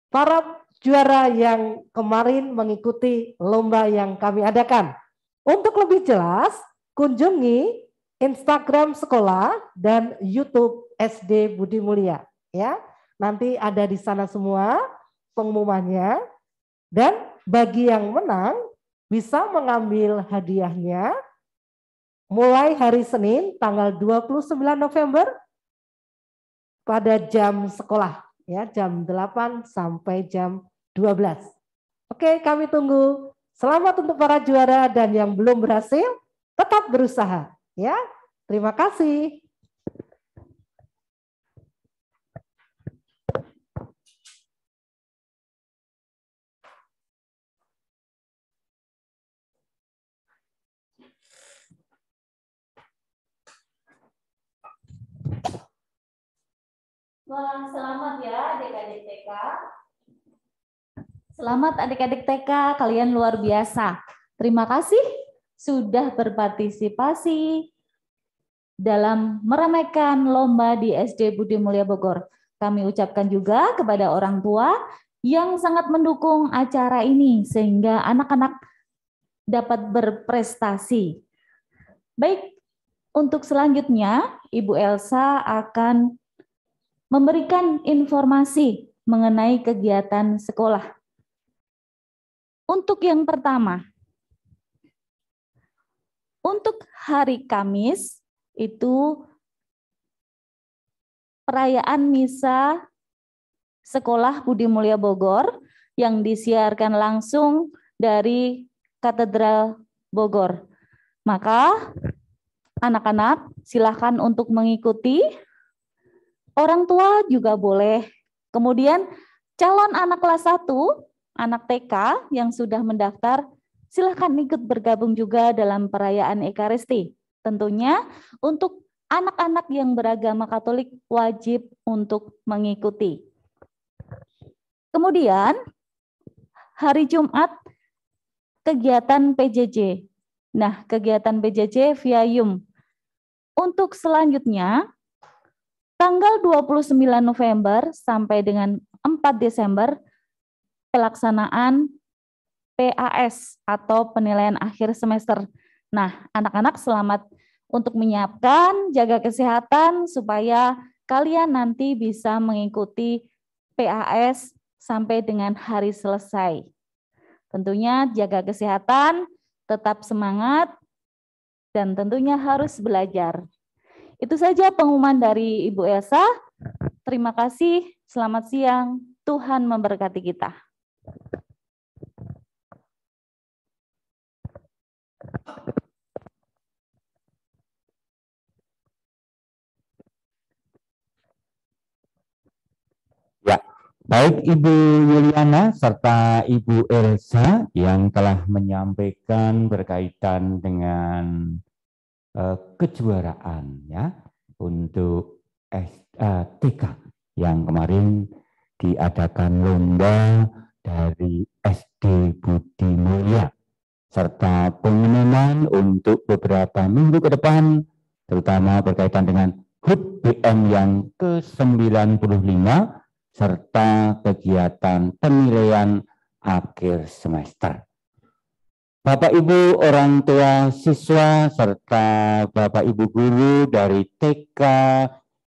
para juara yang kemarin mengikuti lomba yang kami adakan. Untuk lebih jelas, kunjungi Instagram sekolah dan YouTube SD Budi Mulia. Ya, nanti ada di sana semua pengumumannya. Dan bagi yang menang bisa mengambil hadiahnya mulai hari Senin tanggal 29 November pada jam sekolah, ya, jam 8 sampai jam 12. Oke, kami tunggu. Selamat untuk para juara dan yang belum berhasil tetap berusaha, ya. Terima kasih. Wah, selamat ya adik-adik TK. Selamat adik-adik TK, kalian luar biasa. Terima kasih sudah berpartisipasi dalam meramaikan lomba di SD Budi Mulia Bogor. Kami ucapkan juga kepada orang tua yang sangat mendukung acara ini sehingga anak-anak dapat berprestasi. Baik, untuk selanjutnya Ibu Elsa akan memberikan informasi mengenai kegiatan sekolah. Untuk yang pertama, untuk hari Kamis itu perayaan misa Sekolah Budi Mulia Bogor yang disiarkan langsung dari Katedral Bogor. Maka anak-anak silakan untuk mengikuti. Orang tua juga boleh. Kemudian calon anak kelas 1, anak TK yang sudah mendaftar, silahkan ikut bergabung juga dalam perayaan Ekaristi. Tentunya untuk anak-anak yang beragama Katolik wajib untuk mengikuti. Kemudian hari Jumat kegiatan PJJ. Nah, kegiatan PJJ via Zoom. Untuk selanjutnya tanggal 29 November sampai dengan 4 Desember pelaksanaan PAS atau penilaian akhir semester. Nah, anak-anak selamat untuk menyiapkan, jaga kesehatan supaya kalian nanti bisa mengikuti PAS sampai dengan hari selesai. Tentunya jaga kesehatan, tetap semangat, dan tentunya harus belajar. Itu saja pengumuman dari Ibu Elsa. Terima kasih, selamat siang, Tuhan memberkati kita. Ya, baik Ibu Yuliana serta Ibu Elsa yang telah menyampaikan berkaitan dengan kejuaraan ya untuk TK yang kemarin diadakan lomba dari SD Budi Mulia serta pengumuman untuk beberapa minggu ke depan terutama berkaitan dengan HUT BM yang ke-95 serta kegiatan penilaian akhir semester. Bapak Ibu orang tua siswa serta Bapak Ibu guru dari TK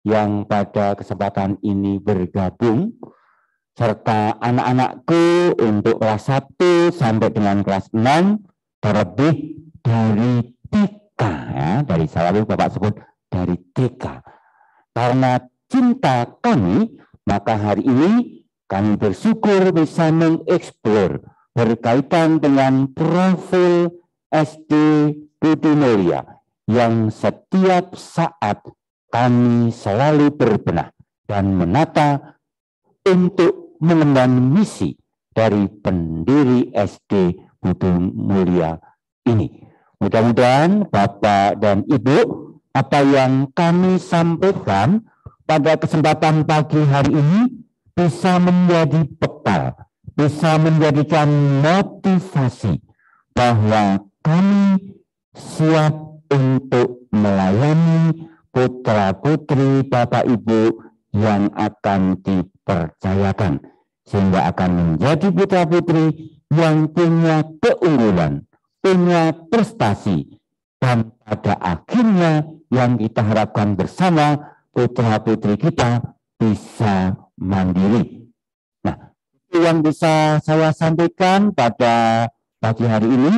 yang pada kesempatan ini bergabung serta anak-anakku untuk kelas 1 sampai dengan kelas 6 terlebih dari TK ya, dari saya Bapak sebut dari TK. Karena cinta kami maka hari ini kami bersyukur bisa mengeksplor berkaitan dengan profil SD Budi Mulia yang setiap saat kami selalu berbenah dan menata untuk mengemban misi dari pendiri SD Budi Mulia ini. Mudah-mudahan Bapak dan Ibu, apa yang kami sampaikan pada kesempatan pagi hari ini bisa menjadi bekal, bisa menjadikan motivasi bahwa kami siap untuk melayani putra-putri Bapak Ibu yang akan dipercayakan sehingga akan menjadi putra-putri yang punya keunggulan, punya prestasi, dan pada akhirnya yang kita harapkan bersama, putra-putri kita bisa mandiri. Nah, itu yang bisa saya sampaikan pada pagi hari ini.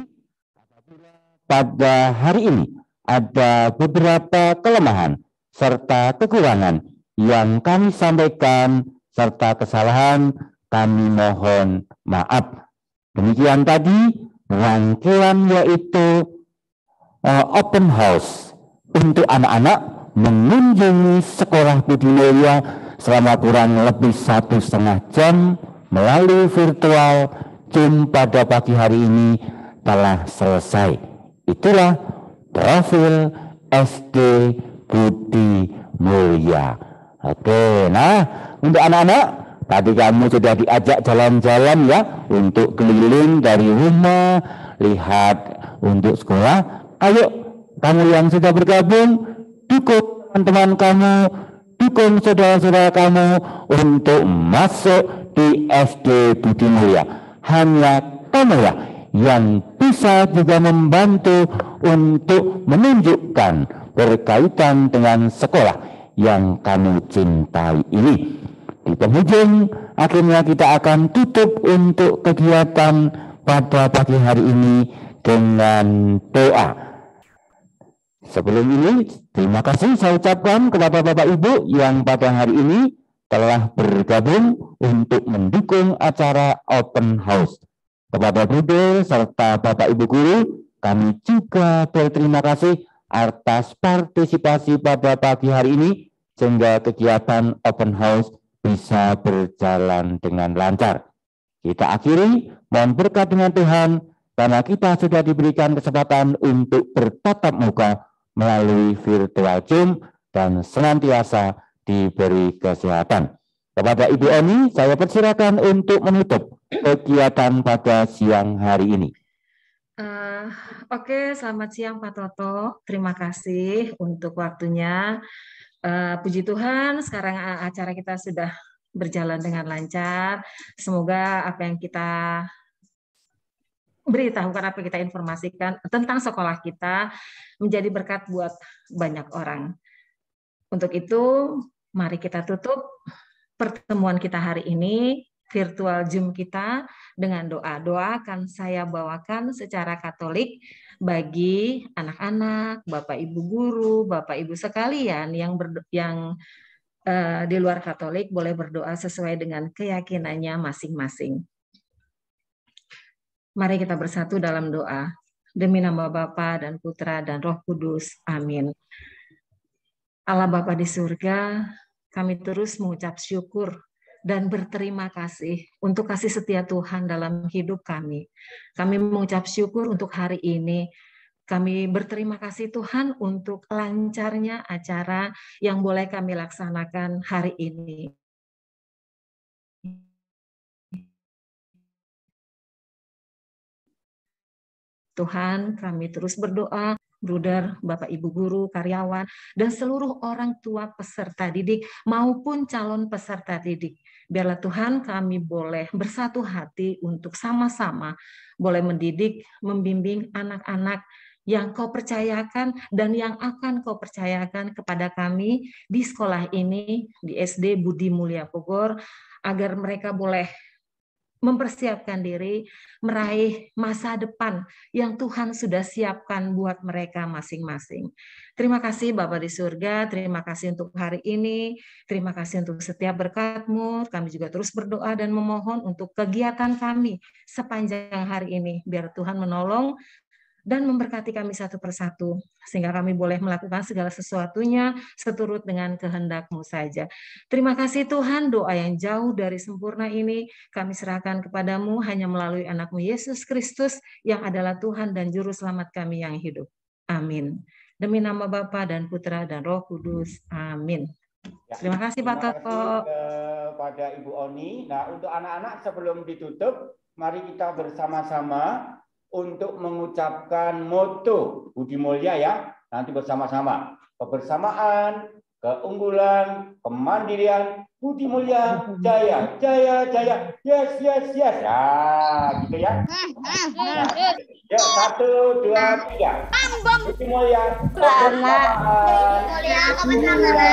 Pada hari ini ada beberapa kelemahan serta kekurangan yang kami sampaikan serta kesalahan, kami mohon maaf. Demikian tadi rangkaian yaitu open house untuk anak-anak mengunjungi sekolah Budi Mulya selama kurang lebih 1,5 jam melalui virtual Zoom pada pagi hari ini telah selesai. Itulah profil SD Budi Mulya. Oke, nah untuk anak-anak tadi kamu sudah diajak jalan-jalan ya untuk keliling dari rumah, lihat untuk sekolah. Ayo kamu yang sudah bergabung, dukung teman-teman kamu, dukung saudara-saudara kamu untuk masuk di SD Budi Mulya. Hanya kamu ya yang bisa juga membantu untuk menunjukkan berkaitan dengan sekolah yang kamu cintai ini. Di penghujung akhirnya kita akan tutup untuk kegiatan pada pagi hari ini dengan doa. Sebelum ini, terima kasih saya ucapkan kepada Bapak Ibu yang pada hari ini telah bergabung untuk mendukung acara open house. Kepada Bruder serta Bapak Ibu Guru, kami juga berterima kasih atas partisipasi pada pagi hari ini sehingga kegiatan open house bisa berjalan dengan lancar. Kita akhiri, mohon berkat dengan Tuhan karena kita sudah diberikan kesempatan untuk bertatap muka melalui virtual Zoom dan senantiasa diberi kesehatan. Kepada Ibu Eni, saya persilakan untuk menutup kegiatan pada siang hari ini. Oke, selamat siang Pak Toto. Terima kasih untuk waktunya. Puji Tuhan, sekarang acara kita sudah berjalan dengan lancar. Semoga apa yang kita beritahukan, apa yang kita informasikan tentang sekolah kita menjadi berkat buat banyak orang. Untuk itu, mari kita tutup pertemuan kita hari ini, virtual Zoom kita dengan doa. Doa akan saya bawakan secara Katolik bagi anak-anak, Bapak Ibu guru, Bapak Ibu sekalian yang di luar Katolik boleh berdoa sesuai dengan keyakinannya masing-masing. Mari kita bersatu dalam doa. Demi nama Bapa dan Putra dan Roh Kudus. Amin. Allah Bapa di surga, kami terus mengucap syukur dan berterima kasih untuk kasih setia Tuhan dalam hidup kami. Kami mengucap syukur untuk hari ini. Kami berterima kasih Tuhan untuk lancarnya acara yang boleh kami laksanakan hari ini. Tuhan, kami terus berdoa, Bruder, Bapak Ibu guru, karyawan, dan seluruh orang tua peserta didik maupun calon peserta didik. Biarlah Tuhan kami boleh bersatu hati untuk sama-sama boleh mendidik, membimbing anak-anak yang Kau percayakan dan yang akan Kau percayakan kepada kami di sekolah ini, di SD Budi Mulya Bogor, agar mereka boleh mempersiapkan diri meraih masa depan yang Tuhan sudah siapkan buat mereka masing-masing. Terima kasih Bapa di surga, terima kasih untuk hari ini, terima kasih untuk setiap berkat-Mu. Kami juga terus berdoa dan memohon untuk kegiatan kami sepanjang hari ini, biar Tuhan menolong dan memberkati kami satu persatu, sehingga kami boleh melakukan segala sesuatunya seturut dengan kehendak-Mu saja. Terima kasih Tuhan, doa yang jauh dari sempurna ini kami serahkan kepadamu hanya melalui anak-Mu Yesus Kristus yang adalah Tuhan dan Juru Selamat kami yang hidup. Amin. Demi nama Bapa dan Putra dan Roh Kudus. Amin. Terima kasih Pak Toto. Kepada Ibu Oni. Nah, untuk anak-anak sebelum ditutup, mari kita bersama-sama untuk mengucapkan moto Budi Mulya ya, nanti bersama-sama. Kebersamaan, keunggulan, kemandirian, budi mulia, jaya, jaya, jaya. Yes, yes, yes. Ya, gitu ya. Nah, ya, 1, 2, 3. Budi mulia, kebersamaan, kemandirian, budi mulia,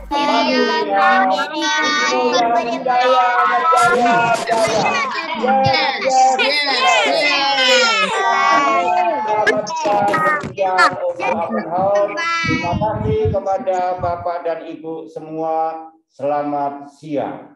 jaya, jaya, jaya. Yes, yes, yes. Selamat siang untuk open house. Terima kasih kepada Bapak dan Ibu semua. Selamat siang.